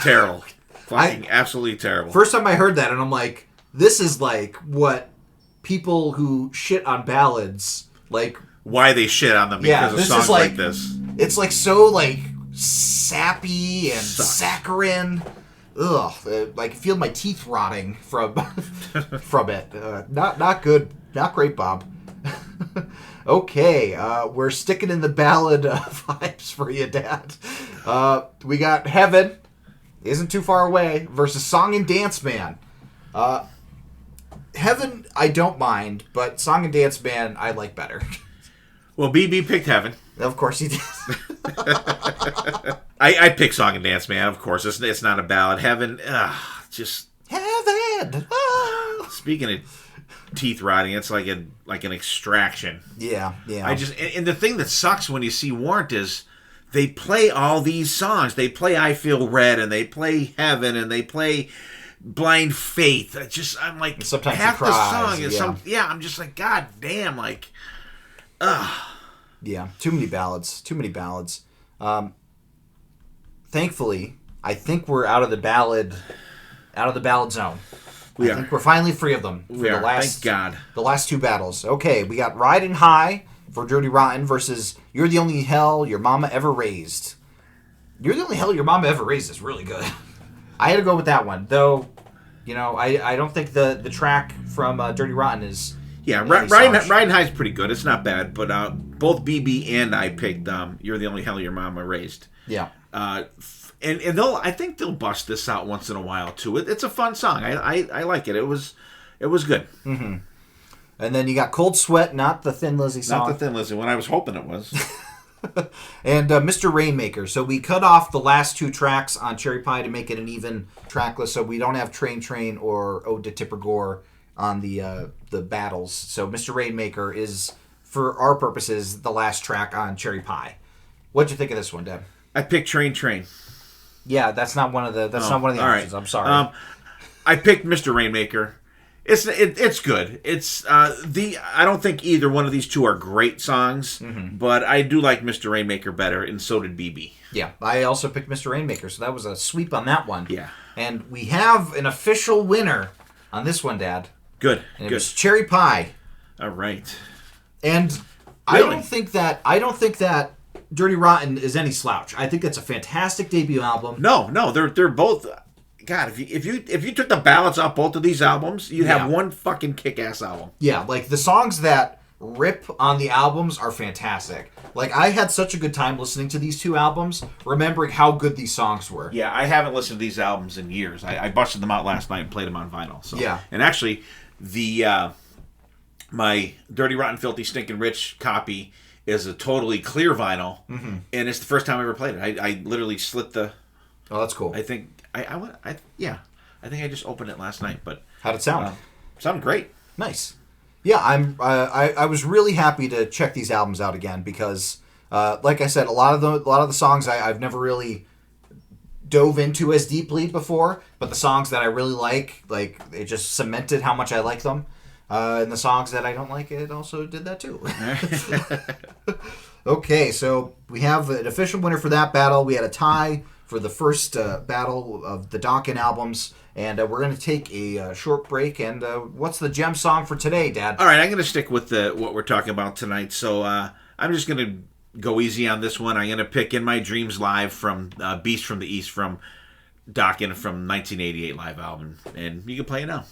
terrible. Fucking absolutely terrible. First time I heard that, and I'm like, this is like what people who shit on ballads why they shit on them because of songs like this. It's so sappy and saccharine. Ugh, I can feel my teeth rotting from it. Not good. Not great, Bob. Okay, we're sticking in the ballad vibes for you, Dad. We got Heaven, Isn't Too Far Away, versus Song and Dance Man. Heaven, I don't mind, but Song and Dance Man, I like better. Well, BB picked Heaven. Of course he did. I picked Song and Dance Man, of course. It's not a ballad. Heaven, just... Heaven! Oh. Speaking of teeth rotting, it's like an extraction. Yeah. And the thing that sucks when you see Warrant is they play all these songs. They play I Feel Red, and they play Heaven, and they play Blind Faith. I'm like, sometimes half cries, the song is I'm just like, God damn, Yeah, too many ballads. Thankfully, I think we're out of the ballad zone. I think we're finally free of them. Thank God. The last 2 battles. Okay, we got Riding High for Dirty Rotten versus You're the Only Hell Your Mama Ever Raised. You're the Only Hell Your Mama Ever Raised is really good. I had to go with that one, though. I don't think the track from Dirty Rotten is. Yeah, Riding High is pretty good. It's not bad, but both BB and I picked You're the Only Hell Your Mama Raised. Yeah. And I think they'll bust this out once in a while too. It's a fun song. I like it. It was good. Mm-hmm. And then you got Cold Sweat, not the Thin Lizzy song. Not the Thin Lizzy one. I was hoping it was. And Mr. Rainmaker. So we cut off the last 2 tracks on Cherry Pie to make it an even track list. So we don't have Train or Ode to Tipper Gore on the battles. So Mr. Rainmaker is, for our purposes, the last track on Cherry Pie. What'd you think of this one, Deb? I picked Train. Yeah, that's not one of the options. Right. I'm sorry. I picked Mr. Rainmaker. It's good. I don't think either one of these 2 are great songs, but I do like Mr. Rainmaker better, and so did BB. Yeah, I also picked Mr. Rainmaker, so that was a sweep on that one. Yeah. And we have an official winner on this one, Dad. Good. And it was Cherry Pie. All right. And really? I don't think that Dirty Rotten is any slouch. I think that's a fantastic debut album. No, they're both. God, if you took the ballads off both of these albums, you'd have one fucking kick-ass album. Yeah, the songs that rip on the albums are fantastic. I had such a good time listening to these 2 albums, remembering how good these songs were. Yeah, I haven't listened to these albums in years. I busted them out last night and played them on vinyl. So. Yeah. And actually, my Dirty Rotten Filthy Stinkin Rich copy is a totally clear vinyl, and it's the first time I ever played it. I literally slit the... Oh, that's cool. I think I think I just opened it last night. But how'd it sound? Sounded great. Nice. Yeah, I was really happy to check these albums out again because, like I said, a lot of the songs I've never really dove into as deeply before, but the songs that I really like it just cemented how much I like them. And the songs that I don't like, it also did that too. Okay, so we have an official winner for that battle. We had a tie for the first battle of the Dokken albums, and we're going to take a short break. And what's the gem song for today, Dad? All right, I'm going to stick with what we're talking about tonight. So I'm just going to go easy on this one. I'm going to pick In My Dreams Live from Beast from the East from Dokken from 1988 live album, and you can play it now.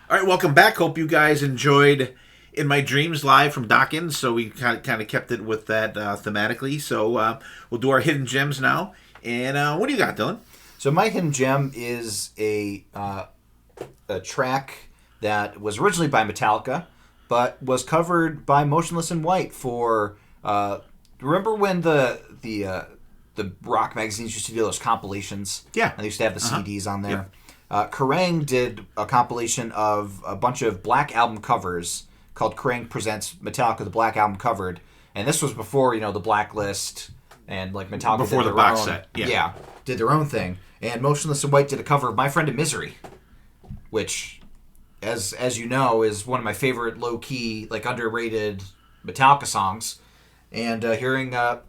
All right, welcome back. Hope you guys enjoyed In My Dreams live from Dokken. So we kind of kept it with that thematically. So we'll do our hidden gems now. And what do you got, Dylan? So my hidden gem is a track that was originally by Metallica, but was covered by Motionless in White for. Remember when the rock magazines used to do those compilations? Yeah, and they used to have the CDs on there. Yeah. Kerrang did a compilation of a bunch of Black Album covers called Kerrang Presents Metallica: The Black Album Covered, and this was before the Blacklist and like Metallica before did the box own, set. Yeah, did their own thing. And Motionless in White did a cover of My Friend in Misery, which, as you know, is one of my favorite low key, like underrated Metallica songs. And hearing an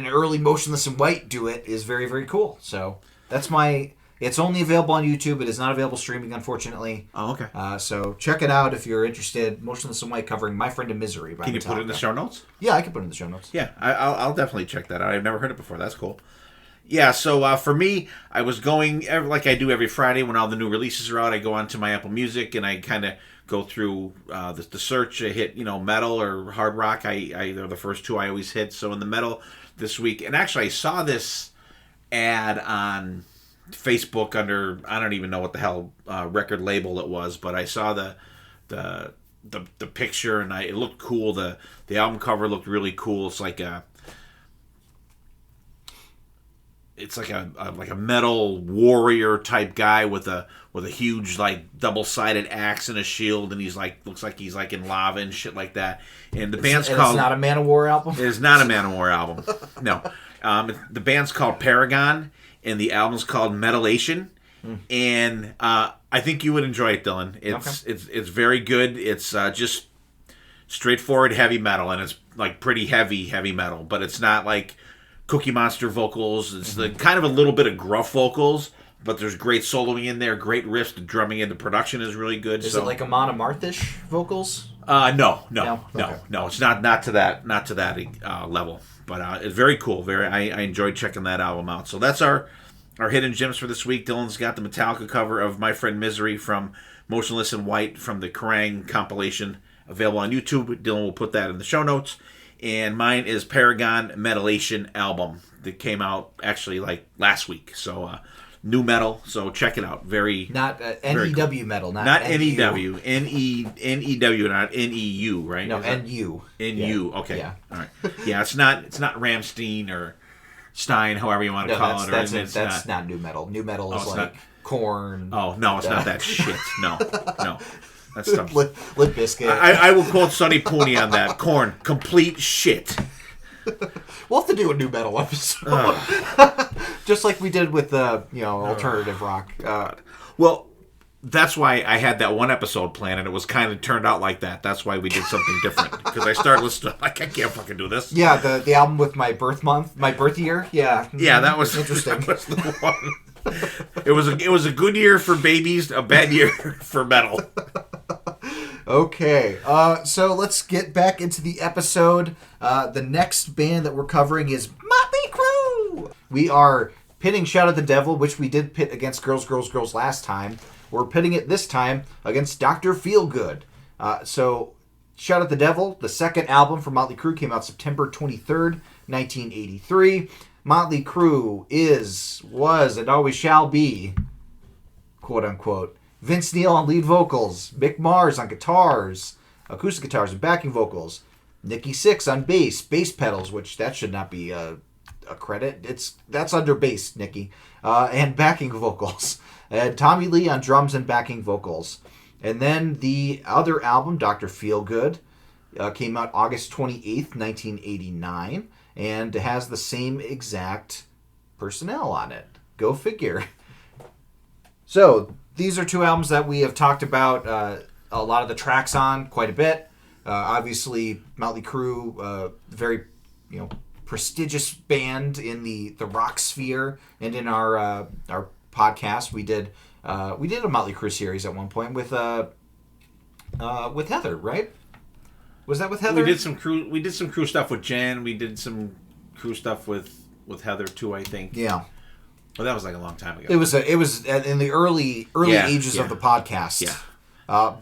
early Motionless in White do it is very, very cool. So that's my. It's only available on YouTube. It is not available streaming, unfortunately. Oh, okay. So check it out if you're interested. Motionless in White covering My Friend in Misery by Metallica. Can you put it in the show notes? Yeah, I can put it in the show notes. Yeah, I'll definitely check that out. I've never heard it before. That's cool. Yeah, so for me, I was going, like I do every Friday when all the new releases are out, I go onto my Apple Music and I kind of go through the search. I hit, metal or hard rock. They're the first two I always hit. So in the metal this week, and actually I saw this ad on Facebook under, I don't even know what the hell record label it was, but I saw the picture and it looked cool. The album cover looked really cool. It's like a metal warrior type guy with a huge like double-sided axe and a shield, and looks like he's like in lava and shit like that. And the band's called. It's not a Manowar album. It is not a Manowar album. No, the band's called Paragon, and the album's called Metalation. And I think you would enjoy it, Dylan. It's very good. It's just straightforward heavy metal, and it's like pretty heavy metal, but it's not like Cookie Monster vocals. It's the kind of a little bit of gruff vocals, but there's great soloing in there, great riffs. The drumming and the production is really good. Is it like Amon Amarthish vocals? No. Okay. It's not to that level. But it's very cool. I enjoyed checking that album out. So that's our hidden gems for this week. Dylan's got the Metallica cover of My Friend Misery from Motionless in White from the Kerrang compilation available on YouTube. Dylan will put that in the show notes. And mine is Paragon Metalation album that came out actually like last week. So new metal. So check it out. Not NEW cool. Metal, not NEW. NEW, not NEU, right? No, NU. NU. Okay. Yeah. All right. Yeah, it's not Ramstein or Stein, however you want to call it. That's not new metal. New metal is like Korn. Oh no, it's not that shit. No. That's stuff. Limp Bizkit. I will quote Sonny Pooney on that. Korn, complete shit. We'll have to do a new metal episode, just like we did with alternative rock. Well, that's why I had that one episode planned, and it was kind of turned out like that. That's why we did something different, because I started listening. Like, I can't fucking do this. Yeah, the album with my birth year. Yeah, that was interesting. That was the one. It was a good year for babies, a bad year for metal. Okay, so let's get back into the episode. The next band that we're covering is Motley Crue. We are pitting Shout at the Devil, which we did pit against Girls, Girls, Girls last time. We're pitting it this time against Dr. Feelgood. So Shout at the Devil, the second album from Motley Crue, came out September 23rd, 1983. Motley Crue was, and always shall be, quote unquote, Vince Neil on lead vocals, Mick Mars on guitars, acoustic guitars and backing vocals, Nikki Sixx on bass pedals, which that should not be a credit. That's under bass, Nikki, and backing vocals, and Tommy Lee on drums and backing vocals. And then the other album, Dr. Feelgood, came out August 28th, 1989, and has the same exact personnel on it. Go figure. So these are two albums that we have talked about a lot of the tracks on quite a bit. Obviously, Motley Crue, very prestigious band in the rock sphere, and in our podcast we did a Motley Crue series at one point with Heather, right? Was that with Heather? We did some Crue stuff with Jen. We did some Crue stuff with Heather too, I think. Yeah. Well, that was like a long time ago. It was in the early ages of the podcast. Yeah.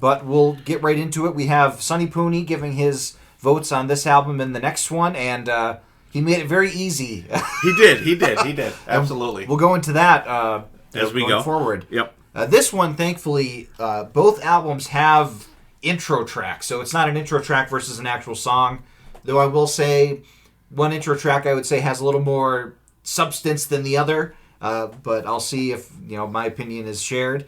But we'll get right into it. We have Sonny Pooney giving his votes on this album and the next one, and he made it very easy. He did. Absolutely. We'll go into that as we go forward. Yep. This one, thankfully, both albums have intro tracks, so it's not an intro track versus an actual song. Though I will say, one intro track I would say has a little more substance than the other. But I'll see if my opinion is shared.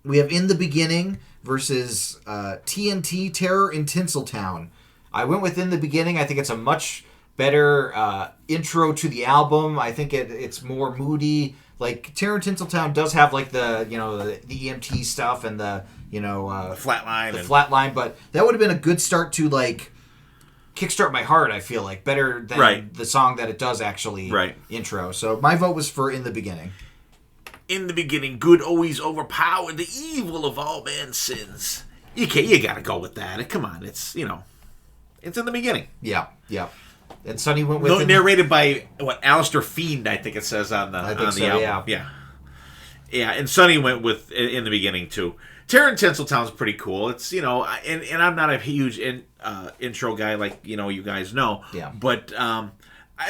We have In the Beginning versus TNT Terror in Tinseltown. I went with In the Beginning. I think it's a much better intro to the album. I think it's more moody. Like Terror in Tinseltown does have like the EMT stuff and the flat line, but that would have been a good start to like Kickstart My Heart, I feel like, better than the song that it does actually intro. So my vote was for In the Beginning. In the beginning, good always overpowered the evil of all man's sins. You gotta go with that. Come on, it's in the beginning. Yeah. And Sonny went with narrated by Alistair Fiend, I think it says on the album. Yeah. Yeah, and Sonny went with in the beginning too. Terror in Tinseltown's pretty cool. It's and I'm not a huge intro guy like you guys know. Yeah. But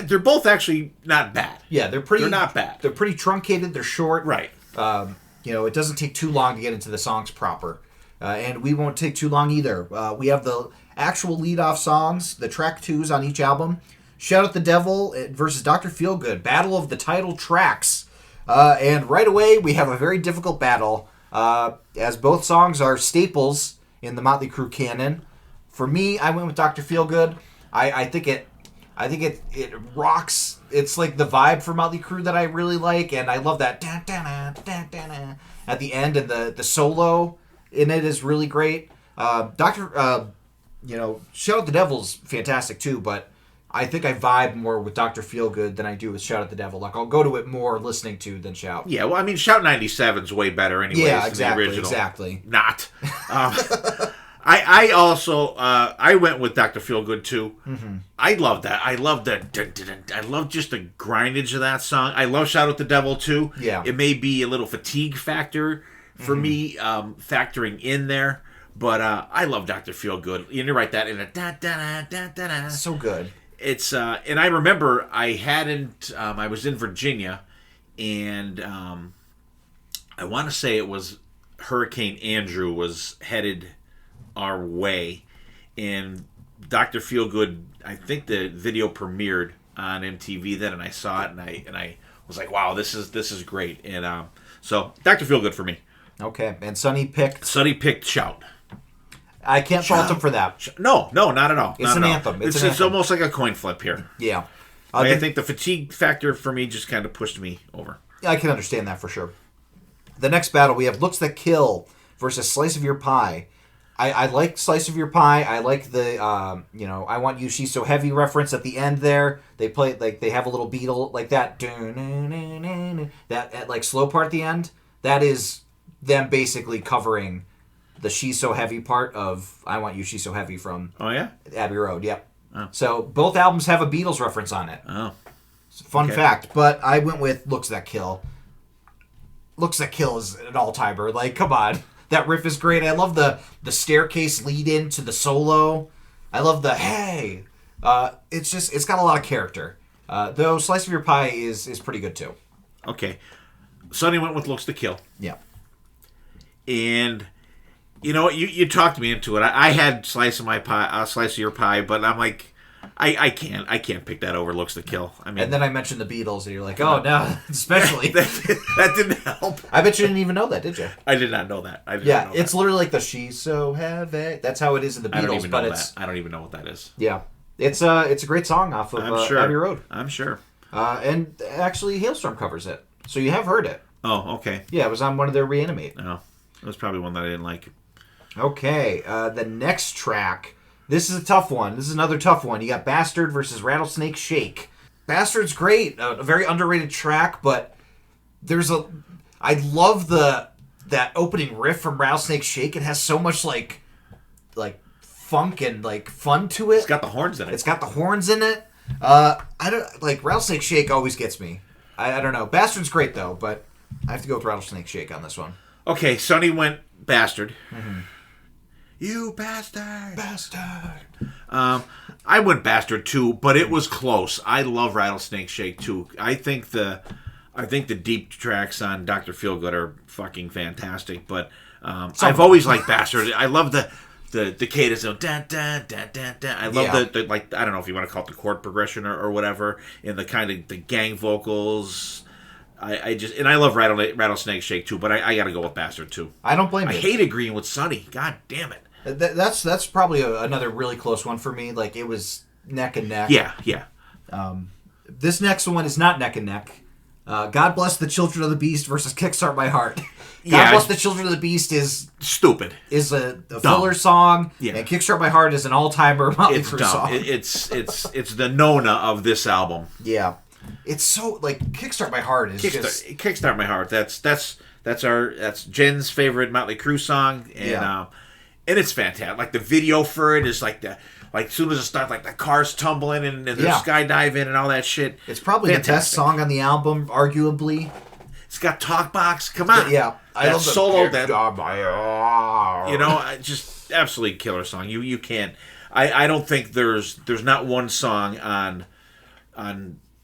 they're both actually not bad. Yeah, they're not bad. They're pretty truncated. They're short. Right. It doesn't take too long to get into the songs proper, and we won't take too long either. We have the actual lead-off songs, the track 2s on each album. Shout At the Devil versus Dr. Feelgood, battle of the title tracks. And right away, we have a very difficult battle, as both songs are staples in the Motley Crue canon. For me, I went with Dr. Feelgood. I think it rocks. It's like the vibe for Motley Crue that I really like, and I love that at the end, and the solo in it is really great. Shout At the Devil's fantastic too, but I think I vibe more with Dr. Feelgood than I do with Shout At the Devil. Like, I'll go to it more listening to than Shout. Yeah, well, I mean, Shout 97's way better anyways than the original. Exactly. Not. I also I went with Dr. Feelgood too. Mm-hmm. I love that. I love that. I love just the grindage of that song. I love Shout At the Devil too. Yeah. It may be a little fatigue factor for me, factoring in there. But I love Dr. Feelgood. You're right, that in a da-da-da-da-da-da. So good. It's and I remember I was in Virginia, and I want to say it was Hurricane Andrew was headed our way, and Dr. Feelgood, I think the video premiered on MTV then, and I saw it, and I was like, wow, this is great, and so Dr. Feelgood for me. Okay, and Sonny picked Shout. I can't fault him for that. No, not at all. It's an anthem. It's almost like a coin flip here. Yeah. I think the fatigue factor for me just kind of pushed me over. I can understand that for sure. The next battle, we have Looks That Kill versus Slice of Your Pie. I like Slice of Your Pie. I like the, I Want You, She's So Heavy reference at the end there. They play, like, they have a little Beatle, like that, that like slow part at the end. That is them basically covering the She's So Heavy part of I Want You, She's So Heavy from Abbey Road. Yep. Oh. So both albums have a Beatles reference on it. Oh. It's a fun fact. But I went with Looks That Kill. Looks That Kill is an all-timer. Like, come on. That riff is great. I love the staircase lead-in to the solo. I love the, hey. It's got a lot of character. Though Slice of Your Pie is pretty good, too. Okay. Sonny went with Looks to Kill. Yeah. And you know what? You talked me into it. I had Slice of Your Pie, but I'm like, I can't pick that over Looks to Kill. I mean, and then I mentioned the Beatles, and you're like, oh no, especially that didn't help. I bet you didn't even know that, did you? I did not know that. It's literally like the She's So Heavy. That's how it is in the Beatles, I don't even know what that is. Yeah, it's a great song off of Abbey Road. I'm sure. And actually, Hailstorm covers it, so you have heard it. Oh, okay. Yeah, it was on one of their Reanimate. Oh, it was probably one that I didn't like. Okay, the next track. This is a tough one. This is another tough one. You got Bastard versus Rattlesnake Shake. Bastard's great. A very underrated track, but I love that opening riff from Rattlesnake Shake. It has so much like funk and like fun to it. It's got the horns in it. I don't like Rattlesnake Shake always gets me. I don't know. Bastard's great though, but I have to go with Rattlesnake Shake on this one. Okay, Sonny went Bastard. Mm-hmm. You bastard! Bastard! I went Bastard too, but it was close. I love Rattlesnake Shake too. I think the deep tracks on Dr. Feelgood are fucking fantastic, but I've always liked Bastard. I love the cadence of da da da da da. I love the like, I don't know if you want to call it the chord progression or whatever, and the kind of the gang vocals. I love Rattlesnake Shake too, but I got to go with Bastard too. I don't blame you. I hate agreeing with Sonny. God damn it. That's probably another really close one for me. Like, it was neck and neck. Yeah. This next one is not neck and neck. God Bless the Children of the Beast versus Kickstart My Heart. God Bless the Children of the Beast is stupid. Is a filler song, and Kickstart My Heart is an all-timer Motley Crue song. It's the Nona of this album. Yeah. It's so, like, Kickstart My Heart is Kickstart My Heart. That's Jen's favorite Motley Crue song, and And it's fantastic. Like, the video for it is like as soon as it starts, like, the cars tumbling and they're skydiving and all that shit. It's probably the best song on the album, arguably. It's got Talkbox. Come on. Yeah. I love solo. Just absolutely killer song. You can't. I don't think there's not one song on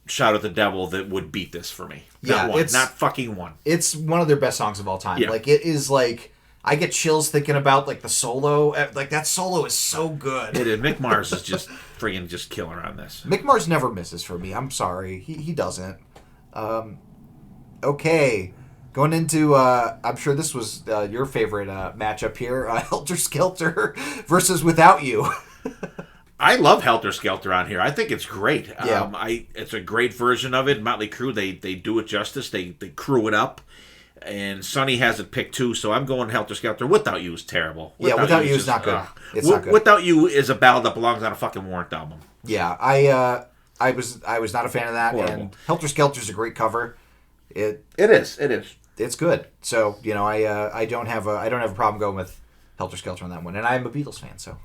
Shout at the Devil that would beat this for me. Not one. Not fucking one. It's one of their best songs of all time. Yeah. Like, it is like, I get chills thinking about like the solo. Like, that solo is so good. It is. Mick Mars is just friggin' just killer on this. Mick Mars never misses for me. I'm sorry. He doesn't. Okay. Going into, I'm sure this was your favorite matchup here. Helter Skelter versus Without You. I love Helter Skelter on here. I think it's great. Yeah. It's a great version of it. Motley Crue, they do it justice. They crew it up. And Sonny has it picked too, so I'm going Helter Skelter. Without You is terrible. Without You is not good. It's not good. Without You is a ballad that belongs on a fucking Warrant album. Yeah, I was not a fan of that. Horrible. And Helter Skelter is a great cover. It is. It's good. So I don't have a problem going with Helter Skelter on that one. And I'm a Beatles fan, so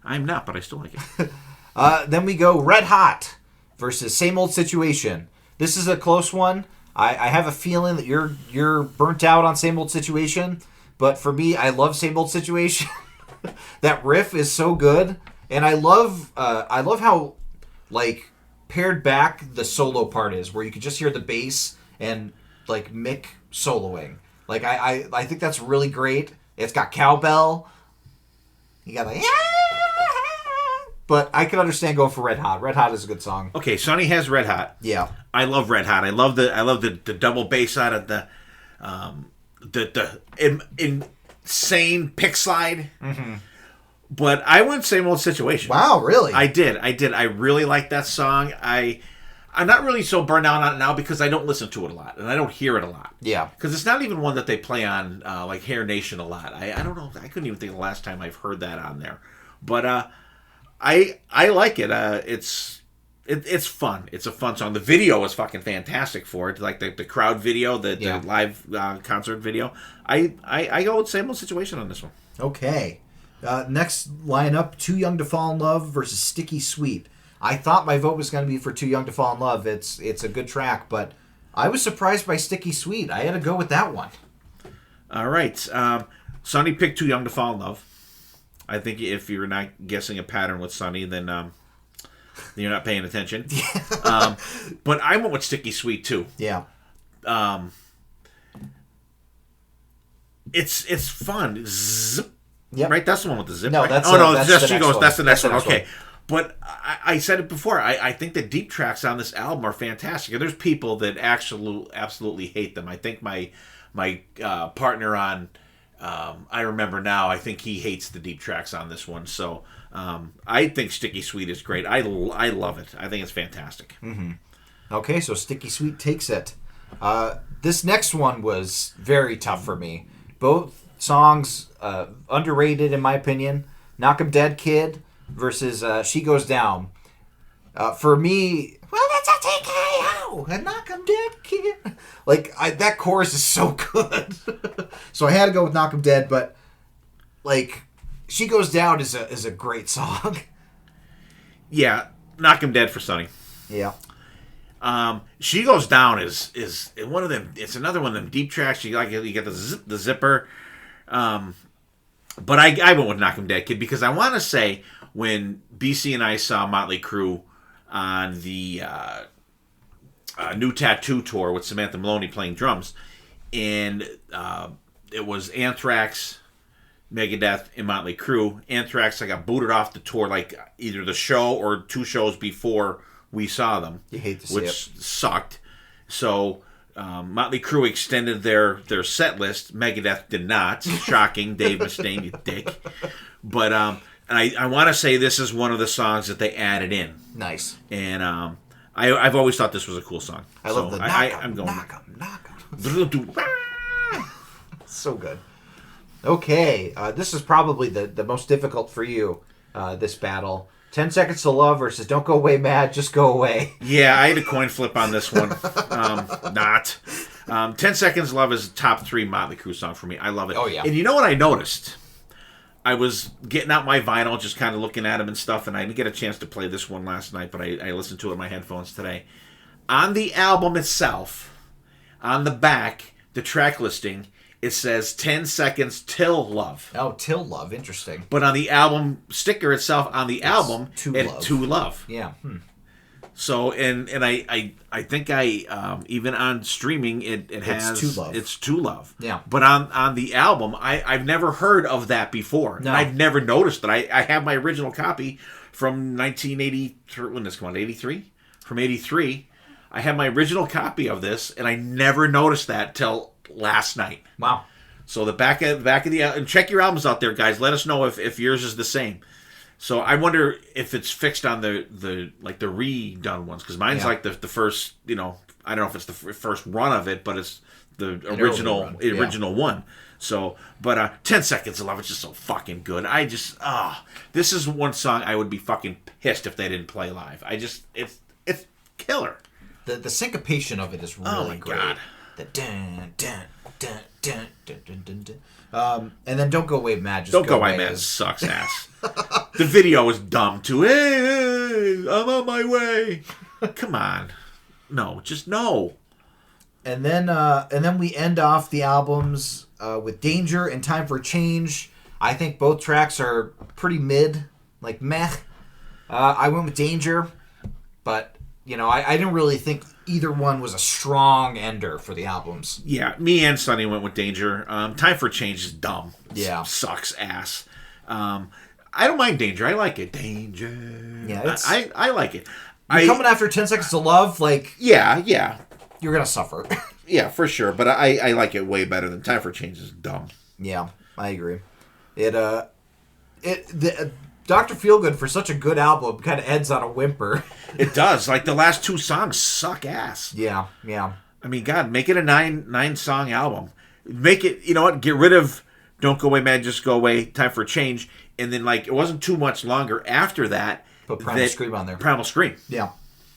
I'm not, but I still like it. Then we go Red Hot versus Same Old Situation. This is a close one. I have a feeling that you're burnt out on Same Old Situation, but for me, I love Same Old Situation. That riff is so good, and I love how like pared back the solo part is, where you can just hear the bass and like Mick soloing. Like I think that's really great. It's got cowbell. You got like, but I can understand going for Red Hot. Red Hot is a good song. Okay, Sonny has Red Hot. Yeah, I love Red Hot. I love the double bass out of the insane pick slide. Mm-hmm. But I went Same Old Situation. Wow, really? I did. I really like that song. I'm not really so burned out on it now because I don't listen to it a lot and I don't hear it a lot. Yeah. Because it's not even one that they play on like Hair Nation a lot. I don't know. I couldn't even think of the last time I've heard that on there. But I like it. It's fun. It's a fun song. The video is fucking fantastic for it. Like the crowd video, the live concert video. I go with Same Old Situation on this one. Okay. Next lineup, Too Young to Fall in Love versus Sticky Sweet. I thought my vote was going to be for Too Young to Fall in Love. It's a good track, but I was surprised by Sticky Sweet. I had to go with that one. All right. Sonny picked Too Young to Fall in Love. I think if you're not guessing a pattern with Sonny, then you're not paying attention. But I went with Sticky Sweet too. Yeah. It's fun. Zip. Yep. Right? That's the one with the zip. No, right? that's She Goes. one. That's the next one. One. Okay. But I said it before. I think the deep tracks on this album are fantastic. And there's people that absolutely hate them. I think my partner on I Remember Now, I think he hates the deep tracks on this one. So I think Sticky Sweet is great. I love it. I think it's fantastic. Mm-hmm. Okay, so Sticky Sweet takes it. This next one was very tough for me. Both songs underrated in my opinion. Knock 'Em Dead Kid versus She Goes Down. For me, well, that's a TKO. A Knock 'Em Dead Kid. Like, that chorus is so good. So I had to go with Knock 'Em Dead, but like, She Goes Down is a great song. Yeah, Knock 'Em Dead for Sonny. Yeah. She Goes Down is one of them. It's another one of them deep tracks. You get the zipper. But I went with Knock 'Em Dead Kid because I want to say when BC and I saw Motley Crue on the New Tattoo tour with Samantha Maloney playing drums, and it was Anthrax, Megadeth, and Motley Crue. Anthrax, I got booted off the tour like either the show or 2 shows before we saw them. You hate to see which sucked. So Motley Crue extended their set list. Megadeth did not. Shocking, Dave Mustaine, you dick. But and I want to say this is one of the songs that they added in. Nice. And I've always thought this was a cool song. I love the I'm going. knock 'em. So good. Okay, this is probably the most difficult for you, this battle. 10 Seconds to Love versus Don't Go Away Mad, Just Go Away. Yeah, I had a coin flip on this one. 10 Seconds to Love is a top 3 Motley Crue song for me. I love it. Oh, yeah. And you know what I noticed? I was getting out my vinyl, just kind of looking at them and stuff, and I didn't get a chance to play this one last night, but I listened to it in my headphones today. On the album itself, on the back, the track listing, it says 10 seconds till love. Oh, till love. Interesting. But on the album sticker itself, on the album, it's to love. Yeah. So, and I think even on streaming, it has... It's to love. It's to love. Yeah. But on the album, I've never heard of that before. No. And I've never noticed it. I have my original copy from 1983. When this came out? 83? From 83. I have my original copy of this, and I never noticed that till last night. Wow. So the back of the... And check your albums out there, guys. Let us know if yours is the same. So I wonder if it's fixed on the redone ones, because mine's like the first, I don't know if it's the first run of it, but it's the original one. So, but 10 Seconds of Love, it's just so fucking good. This is one song I would be fucking pissed if they didn't play live. It's killer. The syncopation of it is really great. God. The dun dun dun dun dun dun dun dun. And then Don't Go Away Mad. Don't Go Away Mad sucks ass. The video is dumb too. Hey, I'm on my way. Come on, no, just no. And then we end off the albums with Danger and Time for a Change. I think both tracks are pretty mid, like meh. I went with Danger, but I didn't really think either one was a strong ender for the albums. Yeah, me and Sonny went with Danger. Time for a Change is dumb. Yeah, sucks ass. I don't mind Danger. I like it. Danger. Yeah, I like it. Coming after 10 Seconds to Love, like... Yeah. You're going to suffer. Yeah, for sure. But I like it way better than Time for Change is dumb. Yeah, I agree. Dr. Feelgood, for such a good album, kind of ends on a whimper. It does. Like, the last two songs suck ass. Yeah. I mean, God, make it a nine-song album. Make it, you know what, get rid of Don't Go Away Mad, Just Go Away, Time for a Change. And then, like, it wasn't too much longer after that. Put Primal Scream on there. Primal Scream. Yeah.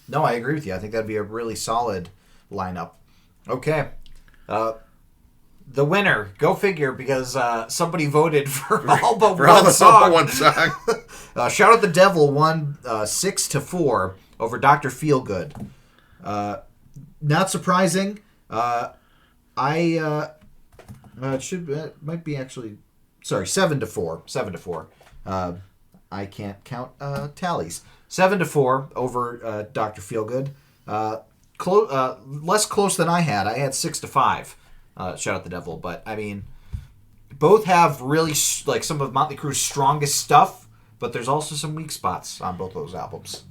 No, I agree with you. I think that'd be a really solid lineup. Okay. The winner, go figure, because somebody voted for all but one song. Shout Out the Devil won 6-4 over Dr. Feelgood. Not surprising. It might be actually... Sorry, 7-4. 7-4. I can't count tallies. 7-4 over Dr. Feelgood. Less close than I had. I had 6-5. Shout Out the Devil. But I mean, both have really like some of Motley Crue's strongest stuff. But there's also some weak spots on both those albums.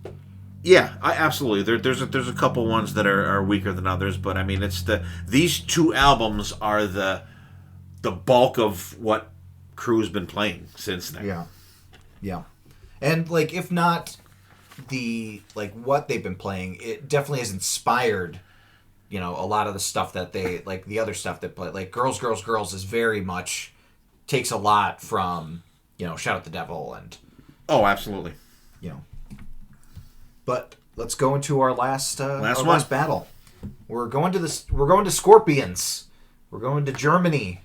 Yeah, absolutely. There's a couple ones that are weaker than others. But I mean, these two albums are the bulk of what Crue's been playing since then. Yeah. And like, if not what they've been playing, it definitely has inspired, a lot of the stuff that they like, the other stuff that play, like Girls, Girls, Girls is very much takes a lot from, Shout Out the Devil and absolutely. But let's go into our last battle. We're going to Scorpions. We're going to Germany.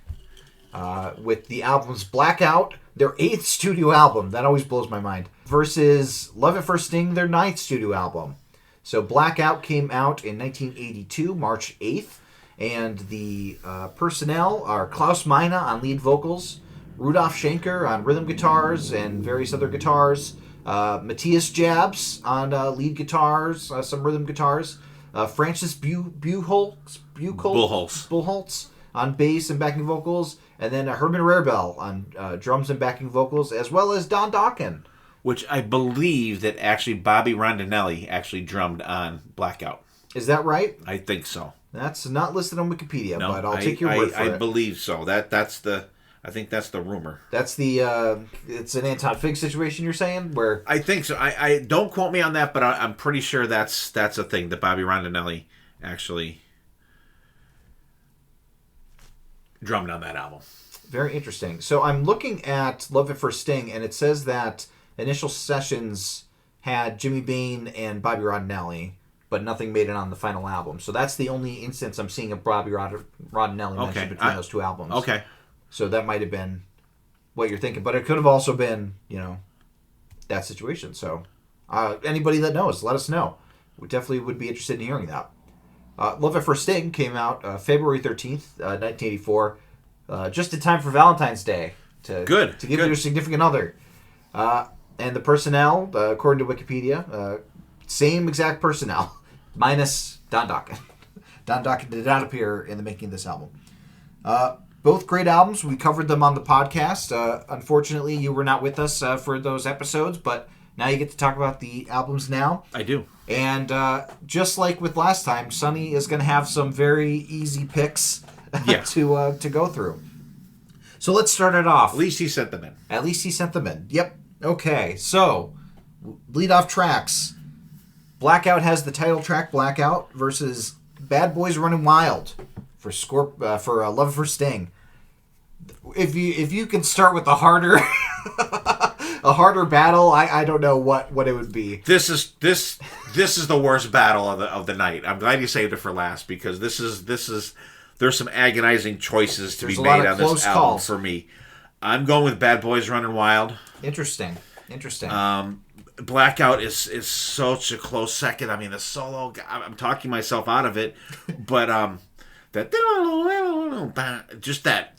With the albums Blackout, their 8th studio album. That always blows my mind. Versus Love at First Sting, their 9th studio album. So Blackout came out in 1982, March 8th. And the personnel are Klaus Meine on lead vocals, Rudolf Schenker on rhythm guitars and various other guitars, Matthias Jabs on lead guitars, some rhythm guitars, Francis Buchholz on bass and backing vocals, and then Herman Rarebell on drums and backing vocals, as well as Don Dokken. Which I believe that actually Bobby Rondinelli actually drummed on Blackout. Is that right? I think so. That's not listed on Wikipedia, but I'll take your word for it. I believe so. I think that's the rumor. That's the it's an Anton Fig situation you're saying, where I think so. I don't quote me on that, but I'm pretty sure that's a thing that Bobby Rondinelli actually drummed on that album. Very interesting. So I'm looking at Love at First Sting, and it says that initial sessions had Jimmy Bain and Bobby Rondinelli, but nothing made it on the final album. So that's the only instance I'm seeing of Bobby Rondinelli mentioned between those two albums. Okay. So that might have been what you're thinking, but it could have also been, that situation. So, anybody that knows, let us know. We definitely would be interested in hearing that. Love at First Sting came out February 13th, 1984, just in time for Valentine's Day to give your significant other. And the personnel, according to Wikipedia, same exact personnel, minus Don Dokken. Don Dokken did not appear in the making of this album. Both great albums. We covered them on the podcast. Unfortunately, you were not with us for those episodes, but now you get to talk about the albums now. I do. And just like with last time, Sonny is going to have some very easy picks to go through. So let's start it off. At least he sent them in. Yep. Okay. So, lead off tracks. Blackout has the title track Blackout versus Bad Boys Running Wild for Love for Sting. If you can start with a harder battle, I don't know what it would be. This is the worst battle of the night. I'm glad you saved it for last because this is there's some agonizing choices to be made on this album for me. I'm going with Bad Boys Running Wild. Interesting. Blackout is such a close second. I mean, the solo, I'm talking myself out of it, but that just that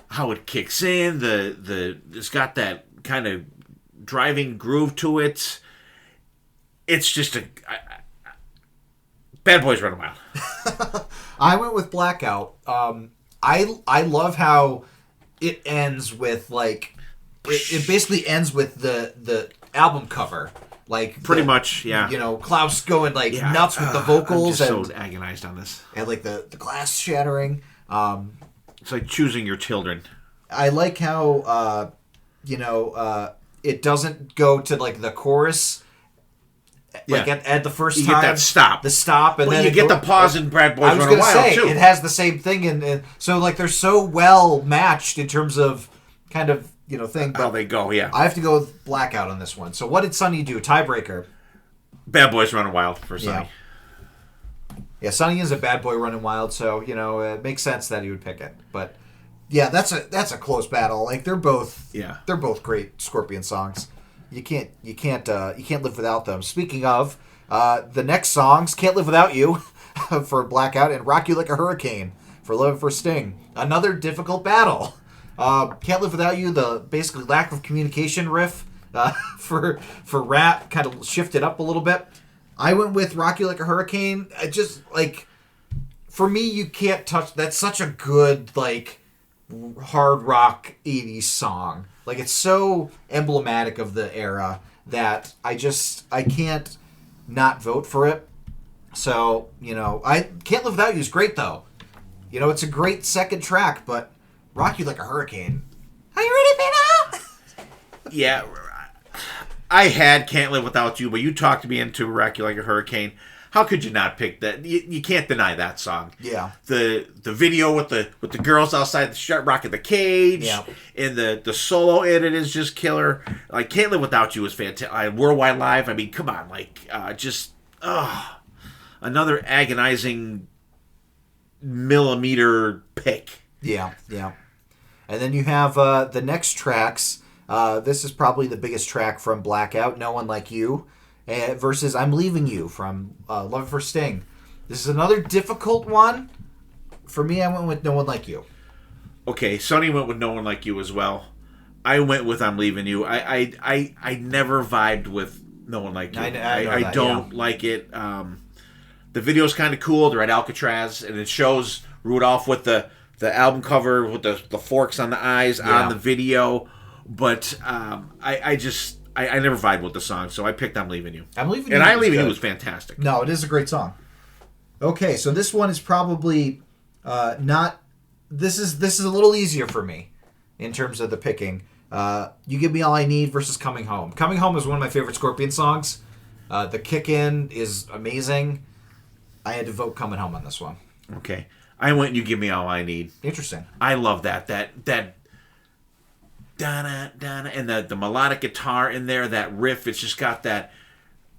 how it kicks in, it's got that kind of driving groove to it. It's just Bad Boys Running Wild. I went with Blackout. I love how it ends with it basically ends with the album cover, pretty much, yeah. Klaus going nuts with the vocals. I'm just so agonized on this, and the glass shattering. It's like choosing your children. I like how it doesn't go to the chorus. At the first you time, get that stop, the stop, and then you get the pause in Bad Boys Running Wild too. It has the same thing, and so they're so well matched in terms of kind of thing. How they go, yeah. I have to go with Blackout on this one. So what did Sonny do? Tiebreaker. Bad Boys Running Wild for Sonny. Yeah, Sonny is a bad boy running wild, so it makes sense that he would pick it. But yeah, that's a close battle. They're both great Scorpion songs. You can't live without them. Speaking of, the next songs, Can't Live Without You for Blackout and Rock You Like a Hurricane for Love for Sting. Another difficult battle. Can't Live Without You, the basically lack of communication riff for rap kind of shifted up a little bit. I went with Rock You Like a Hurricane. I just for me, you can't touch. That's such a good hard rock 80s song. It's so emblematic of the era that I can't not vote for it. So, I Can't Live Without You is great, though. It's a great second track, but Rock You Like a Hurricane. Are you ready, Peter? Yeah, I had Can't Live Without You, but you talked me into Rock You Like a Hurricane. How could you not pick that? You can't deny that song. Yeah. The video with the girls outside the shut rocking the cage. Yeah. And the solo in it is just killer. Can't Live Without You is fantastic. Worldwide Live. I mean, come on, another agonizing millimeter pick. Yeah. And then you have the next tracks. This is probably the biggest track from Blackout, No One Like You. Versus I'm Leaving You from Love for Sting. This is another difficult one. For me, I went with No One Like You. Okay, Sonny went with No One Like You as well. I went with I'm Leaving You. I never vibed with No One Like You. I don't like it. The video's kind of cool. They're at Alcatraz, and it shows Rudolph with the album cover with the forks on the eyes on the video. But I never vibed with the song, so I picked I'm Leaving You. I'm Leaving You. And I'm Leaving You was fantastic. No, it is a great song. Okay, so this one is probably not... This is a little easier for me in terms of the picking. You Give Me All I Need versus Coming Home. Coming Home is one of my favorite Scorpion songs. The kick-in is amazing. I had to vote Coming Home on this one. Okay. I went You Give Me All I Need. Interesting. I love that da-na, and the melodic guitar in there, that riff, it's just got that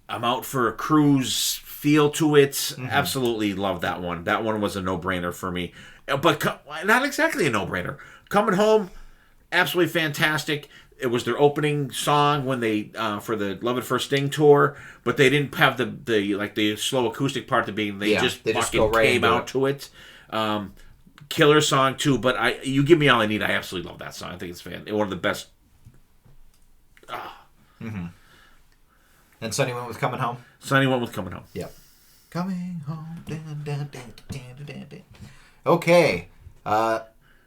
I'm out for a cruise feel to it. Mm-hmm. Absolutely love that one. That one was a no-brainer for me. But not exactly a no-brainer. Coming Home, absolutely fantastic. It was their opening song when they for the Love at First Sting tour, but they didn't have the slow acoustic part at the beginning. They just fucking came out to it. Killer song too, but You Give Me All I Need. I absolutely love that song. I think it's one of the best. Mm-hmm. And Sonny went with Coming Home. Sonny went with Coming Home. Yep. Coming home. Okay.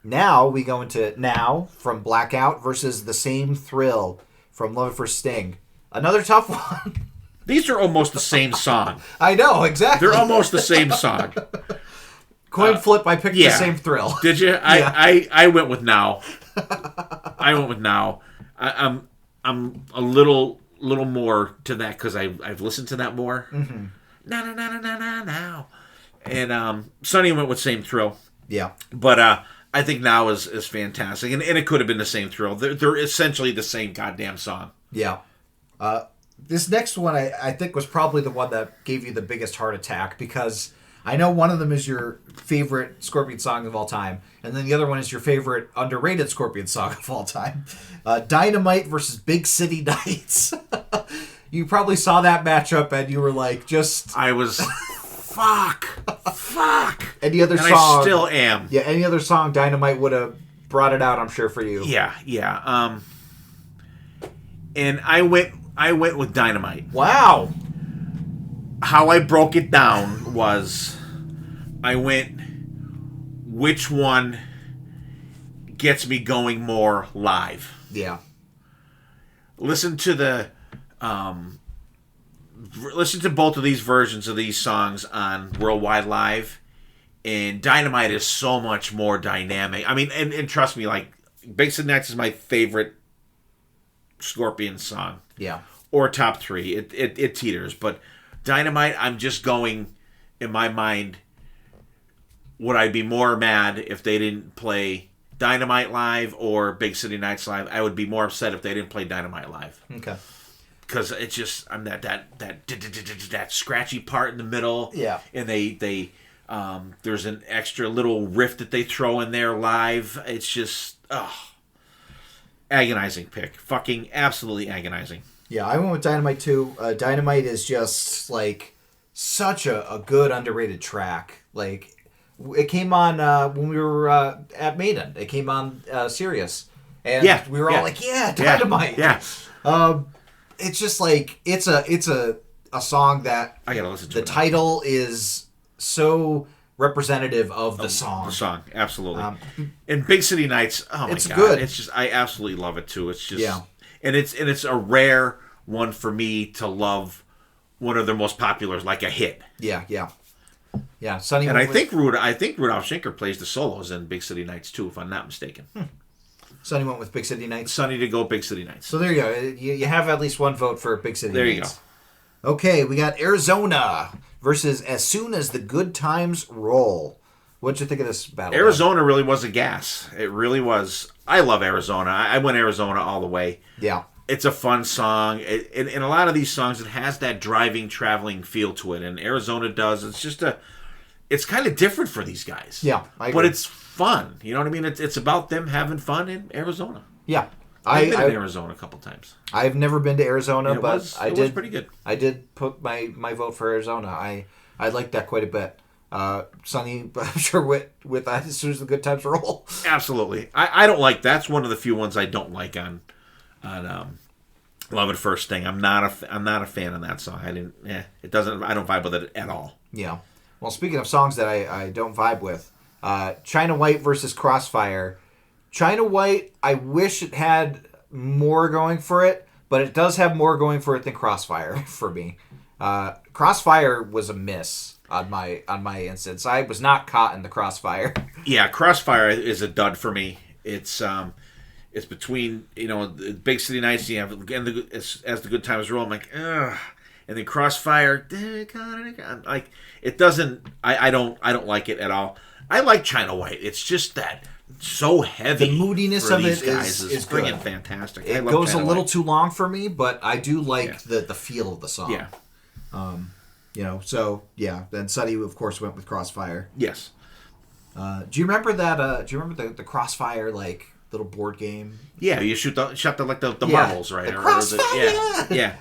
Now we go into Now from Blackout versus The Same Thrill from Love at First Sting. Another tough one. These are almost the same song. I know, exactly. They're almost the same song. Coin flip, I picked The Same Thrill. Did you? I went with Now. I went with Now. I'm a little more to that because I've listened to that more. Mm-hmm. Now. And Sonny went with Same Thrill. Yeah. But I think Now is fantastic. And it could have been The Same Thrill. They're essentially the same goddamn song. Yeah. This next one I think was probably the one that gave you the biggest heart attack because I know one of them is your favorite Scorpion song of all time, and then the other one is your favorite underrated Scorpion song of all time. Dynamite versus Big City Nights. You probably saw that matchup and you were like, I was, fuck. Any other song? I still am. Yeah, any other song Dynamite would have brought it out, I'm sure, for you. Yeah. And I went with Dynamite. Wow. How I broke it down was I went, which one gets me going more live? Yeah. Listen to both of these versions of these songs on Worldwide Live, and Dynamite is so much more dynamic. I mean, and trust me, like, Big City Nights is my favorite Scorpion song. Yeah. Or top 3. It teeters, but Dynamite, I'm just going, in my mind, would I be more mad if they didn't play Dynamite live or Big City Nights live? I would be more upset if they didn't play Dynamite live. Okay. Because it's just, I'm that scratchy part in the middle. Yeah. And they there's an extra little riff that they throw in there live. It's just, agonizing pick. Fucking absolutely agonizing. Yeah, I went with Dynamite too. Dynamite is just like such a good underrated track. Like it came on when we were at Maiden. It came on Sirius, and we were all like, "Yeah, Dynamite." Yeah. It's just like it's a song that I gotta listen to. The title is so representative of the song. The song, absolutely. And Big City Nights, oh my god, it's good. It's just, I absolutely love it too. It's just, and it's a rare one for me to love. One of their most populars, like a hit. Yeah. Sonny, and I think Rudolph Schenker plays the solos in Big City Nights too, if I'm not mistaken. Sonny went with Big City Nights. Sonny to go Big City Nights. So there you go. You have at least one vote for Big City Nights. There you go. Okay, we got Arizona versus As Soon as the Good Times Roll. What'd you think of this battle? Arizona really was a gas. It really was. I love Arizona. I went Arizona all the way. Yeah. It's a fun song. In a lot of these songs, it has that driving, traveling feel to it. And Arizona does. It's just it's kind of different for these guys. Yeah, I agree. But it's fun. You know what I mean? It's about them having fun in Arizona. Yeah. I've been in Arizona a couple times. I've never been to Arizona, it was pretty good. I did put my vote for Arizona. I liked that quite a bit. Sonny, I'm sure with that As Soon as the Good Times Roll. Absolutely. I don't like, that's one of the few ones I don't like on Love at First Sting. I'm not a fan of that song. I don't vibe with it at all. Yeah. Well, speaking of songs that I don't vibe with, China White versus Crossfire. China White, I wish it had more going for it, but it does have more going for it than Crossfire for me. Crossfire was a miss on my instance. I was not caught in the Crossfire. Yeah, Crossfire is a dud for me. It's between, Big City Nights, and as the Good Times Roll. I'm like, ugh. And then Crossfire, like, it doesn't. I don't like it at all. I like China White. It's just that so heavy. The moodiness of it is friggin' fantastic. It goes a little too long for me, but I do like the feel of the song. Yeah. So yeah. Then Sonny, of course, went with Crossfire. Yes. Do you remember that? Do you remember the Crossfire little board game. Yeah, you shot the marbles, right? The crossfire! Yeah.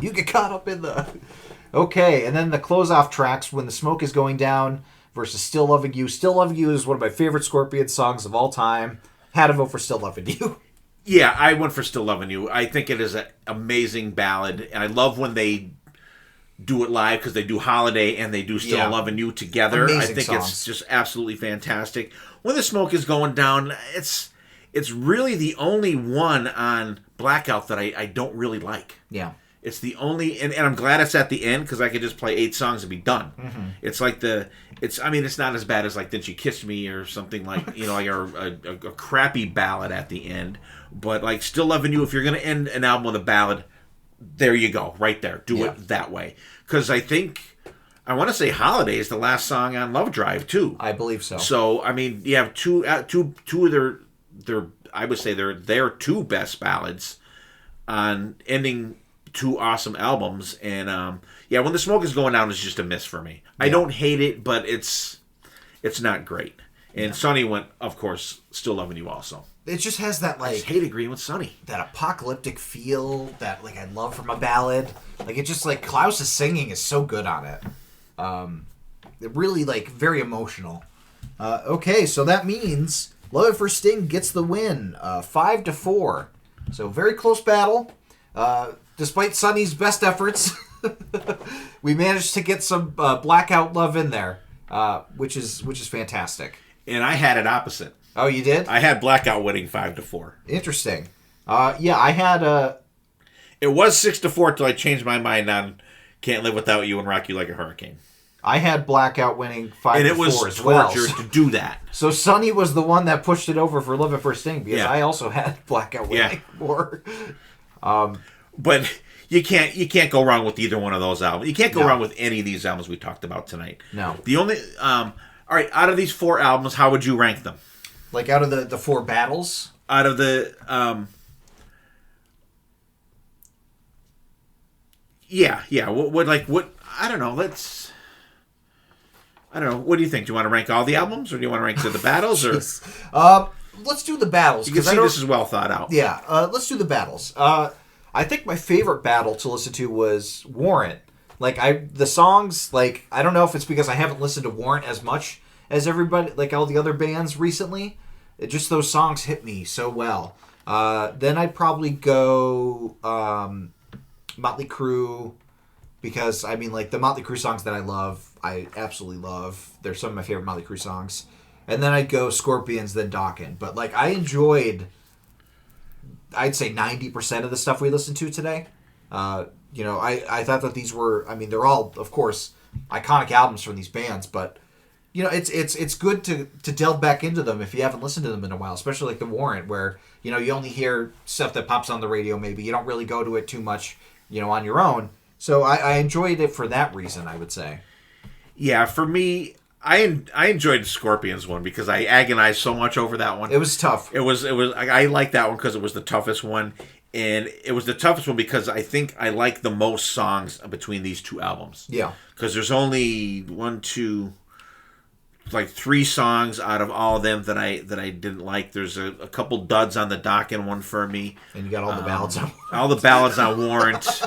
You get caught up in the... Okay, and then the close-off tracks, When the Smoke is Going Down versus Still Loving You. Still Loving You is one of my favorite Scorpions songs of all time. Had to vote for Still Loving You. Yeah, I went for Still Loving You. I think it is an amazing ballad, and I love when they do it live because they do Holiday and they do Still Loving You together. Amazing I think songs. It's just absolutely fantastic. When the Smoke is Going Down, it's really the only one on Blackout that I don't really like. Yeah. It's the only, and I'm glad it's at the end because I could just play 8 songs and be done. Mm-hmm. It's like it's not as bad as like Did She Kiss Me or something like, like a crappy ballad at the end. But like Still Loving You, if you're going to end an album with a ballad, there you go, right there. Do it that way. Because I want to say Holiday is the last song on Love Drive too. I believe so. So I mean, you have two of their I would say their 2 best ballads on ending 2 awesome albums, and When the Smoke is Going Down is just a miss for me. I don't hate it, but it's not great. And Sonny went, of course, Still Loving You also. It just has that I just hate agreeing with Sonny. that apocalyptic feel that like I love from a ballad. Like it just like Klaus's singing is so good on it. It really like very emotional. Okay, so that means Love It for Sting gets the win, 5-4. So very close battle. Despite Sonny's best efforts, we managed to get some Blackout love in there, which is fantastic. And I had it opposite. Oh, you did? I had Blackout winning 5-4. Interesting. I had It was 6-4 till I changed my mind on Can't Live Without You and Rock You Like a Hurricane. I had Blackout winning 5-4 And it was as well. torture to do that. So Sonny was the one that pushed it over for Love It for Sting because Yeah. I also had Blackout winning more. But you can't go wrong with either one of those albums. You can't go wrong with any of these albums we talked about tonight. No. The only all right, out of these 4 albums, how would you rank them? Like out of the 4 battles? Out of the what I don't know, what do you think? Do you want to rank all the albums, or do you want to rank the battles, or Let's do the battles. you can see this is well thought out. Yeah, let's do the battles. I think my favorite battle to listen to was Warrant. Like the songs, like I don't know if it's because I haven't listened to Warrant as much as everybody, like all the other bands recently. Just those songs hit me so well. Then I'd probably go Motley Crue, because I mean, like the Motley Crue songs that I absolutely love. They're some of my favorite Motley Crue songs. And then I'd go Scorpions, then Dokken. But like I enjoyed, I'd say 90% of the stuff we listened to today. I thought that these were, I mean, they're all, of course, iconic albums from these bands, but it's good to delve back into them if you haven't listened to them in a while, especially like the Warrant, where you only hear stuff that pops on the radio. Maybe you don't really go to it too much, on your own. So I enjoyed it for that reason, I would say. Yeah, for me, I enjoyed the Scorpions one because I agonized so much over that one. It was tough. It was. I liked that one because it was the toughest one, and it was the toughest one because I think I like the most songs between these 2 albums. Yeah, because there's only 3 songs out of all of them that I didn't like. There's a couple duds on the Dokken one for me, and you got all the ballads on. All the ballads on Warrant.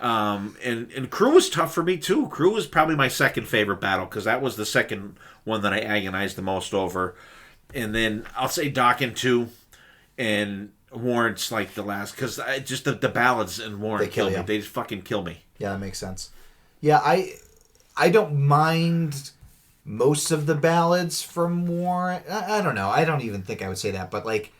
And Crue was tough for me too. Crue was probably my second favorite battle because that was the second one that I agonized the most over. And then I'll say Dokken too, and Warrant's like the last because just the ballads in Warrant kill me. They just fucking kill me. Yeah, that makes sense. Yeah, I don't mind most of the ballads from Warrant. I don't know. I don't even think I would say that, but like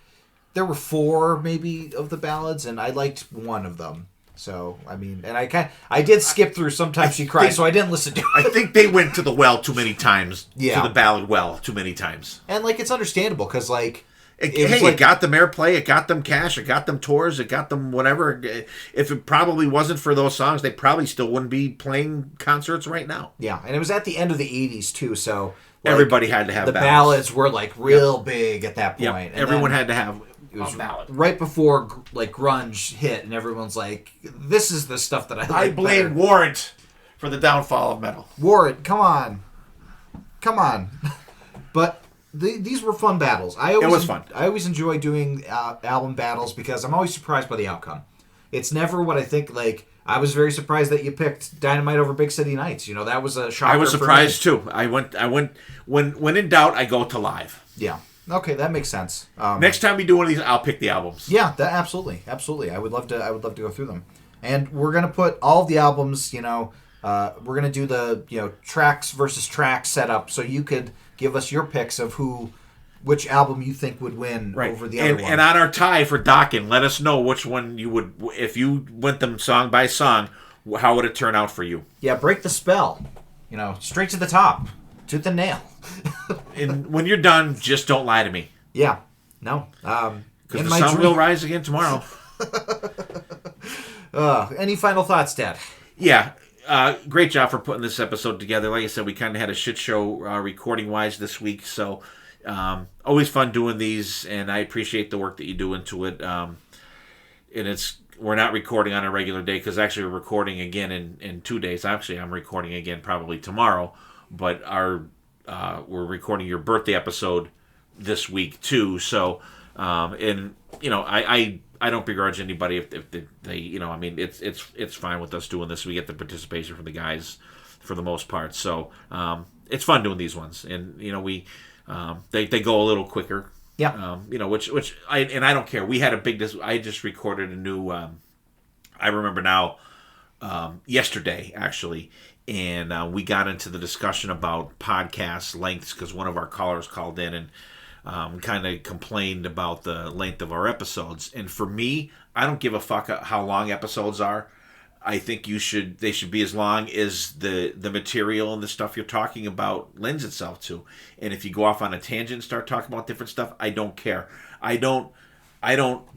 there were 4 maybe of the ballads, and I liked one of them. So I mean, and I did skip through Sometimes She Cries, so I didn't listen to it. I think they went to the well too many times. Yeah. To the ballad well too many times. And like it's understandable because like it got them airplay, it got them cash, it got them tours, it got them whatever. If it probably wasn't for those songs, they probably still wouldn't be playing concerts right now. Yeah, and it was at the end of the 80s too, so like, everybody had to have the ballads were like real big at that point. And everyone had to have it was right before like grunge hit, and everyone's like, "This is the stuff that I like." I blame Warrant for the downfall of metal. Warrant, come on. But these were fun battles. It was fun. I always enjoy doing album battles because I'm always surprised by the outcome. It's never what I think. Like, I was very surprised that you picked Dynamite over Big City Nights. That was a shocker. I was surprised too. I went when in doubt, I go to live. Yeah. Okay, that makes sense. Next time we do one of these, I'll pick the albums. Yeah, absolutely. I would love to go through them. And we're gonna put all of the albums. We're gonna do the tracks versus tracks setup, so you could give us your picks of which album you think would win over the other one. And on our tie for Dokken, let us know which one you would, if you went them song by song, how would it turn out for you? Yeah, break the spell. Straight to the top, to the nail. And when you're done, just don't lie to me. Yeah, no. Because the sun will rise again tomorrow. Any final thoughts, Dad? Yeah. Great job for putting this episode together. Like I said, we kind of had a shit show recording-wise this week, so always fun doing these, and I appreciate the work that you do into it. And we're not recording on a regular day because actually we're recording again in 2 days. Actually, I'm recording again probably tomorrow, but we're recording your birthday episode this week too. So, I don't begrudge anybody if they it's fine with us doing this. We get the participation from the guys for the most part. So it's fun doing these ones, and they go a little quicker. Yeah. Which I don't care. We had a big. I just recorded a new. I remember now. Yesterday actually, and we got into the discussion about podcast lengths because one of our callers called in and. Kind of complained about the length of our episodes, and for me, I don't give a fuck how long episodes are. I think they should be as long as the material and the stuff you're talking about lends itself to. And if you go off on a tangent and start talking about different stuff, I don't care. I don't.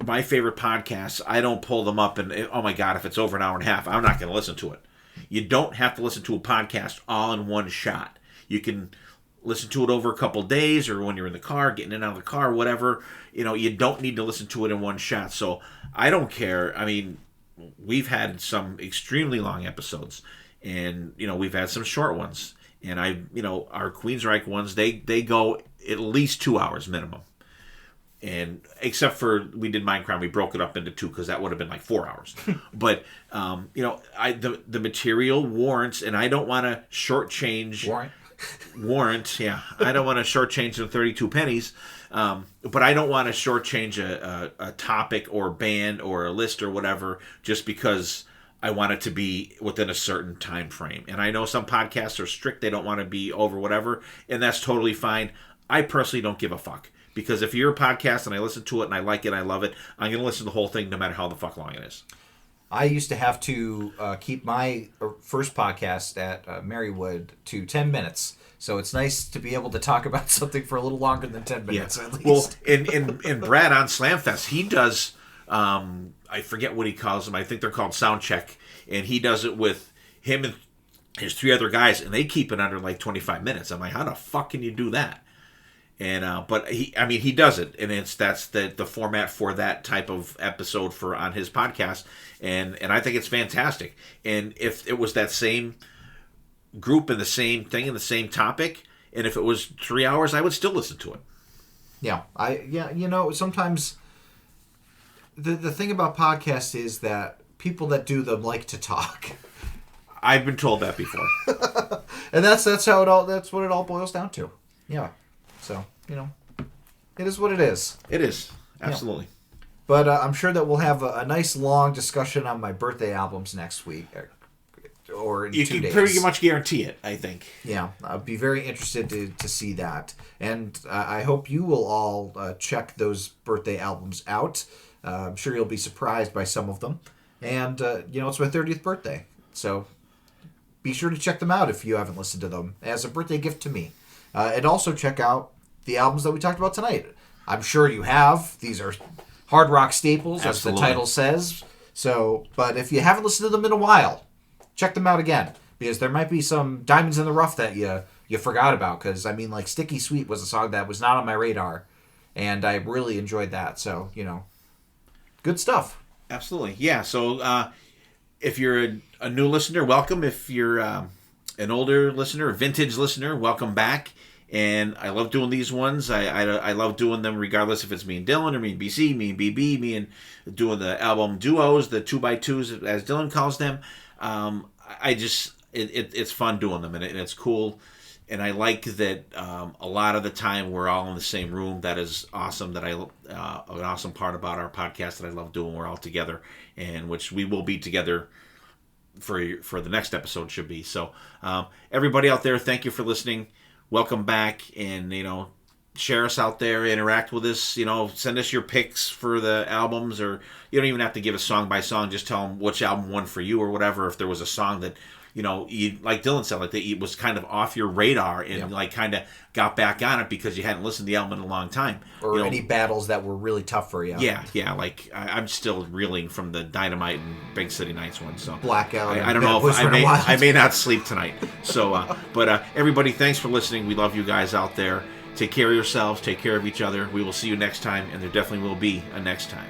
My favorite podcasts, I don't pull them up and oh my god, if it's over an hour and a half, I'm not going to listen to it. You don't have to listen to a podcast all in one shot. You can. Listen to it over a couple days or when you're in the car, getting in and out of the car, whatever. You don't need to listen to it in one shot. So I don't care. I mean, we've had some extremely long episodes and, we've had some short ones. And our Queensryche ones, they go at least 2 hours minimum. And except for we did Minecraft, we broke it up into 2 because that would have been like 4 hours. But, the material warrants, and I don't want to shortchange... Warrant, yeah. I don't want to shortchange the 32 pennies, but I don't want to shortchange a topic or band or a list or whatever just because I want it to be within a certain time frame. And I know some podcasts are strict; they don't want to be over whatever, and that's totally fine. I personally don't give a fuck because if you're a podcast and I listen to it and I like it, I love it, I'm going to listen to the whole thing no matter how the fuck long it is. I used to have to keep my first podcast at Marywood to 10 minutes. So it's nice to be able to talk about something for a little longer than 10 minutes at least. Well, and Brad on Slamfest, he does, I forget what he calls them. I think they're called sound check. And he does it with him and his 3 other guys, and they keep it under like 25 minutes. I'm like, how the fuck can you do that? And but he does it, and that's the format for that type of episode on his podcast, and I think it's fantastic. And if it was that same group and the same thing and the same topic, and if it was 3 hours, I would still listen to it. Yeah, sometimes the thing about podcasts is that people that do them like to talk. I've been told that before, and that's what it all boils down to. Yeah. So, it is what it is. It is. Absolutely. Yeah. But I'm sure that we'll have a nice long discussion on my birthday albums next week. Or in 2 days. You can pretty much guarantee it, I think. Yeah. I'll be very interested to see that. And I hope you will all check those birthday albums out. I'm sure you'll be surprised by some of them. And, it's my 30th birthday. So be sure to check them out if you haven't listened to them as a birthday gift to me. And also check out the albums that we talked about tonight. I'm sure you have. These are hard rock staples, Absolutely. as the title says. So, but if you haven't listened to them in a while, check them out again. Because there might be some diamonds in the rough that you forgot about. Because, like Sticky Sweet was a song that was not on my radar. And I really enjoyed that. So, good stuff. Absolutely. Yeah, so if you're a new listener, welcome. If you're an older listener, a vintage listener, welcome back. And I love doing these ones. I love doing them regardless if it's me and Dylan or me and BC, me and BB, me and doing the album duos, the 2x2s as Dylan calls them. It's fun doing them, and it's cool. And I like that a lot of the time we're all in the same room. That is awesome. An awesome part about our podcast that I love doing. We're all together, and which we will be together for the next episode should be. So everybody out there, thank you for listening. Welcome back, and share us out there, interact with us. Send us your picks for the albums, or you don't even have to give us song by song. Just tell them which album won for you or whatever. If there was a song that you, like Dylan said, like that it was kind of off your radar and like kind of got back on it because you hadn't listened to the album in a long time, or any battles that were really tough for you. Yeah. Like I'm still reeling from the Dynamite and Big City Nights one. So Blackout. I don't know if I may not sleep tonight. So, but everybody, thanks for listening. We love you guys out there. Take care of yourselves. Take care of each other. We will see you next time, and there definitely will be a next time.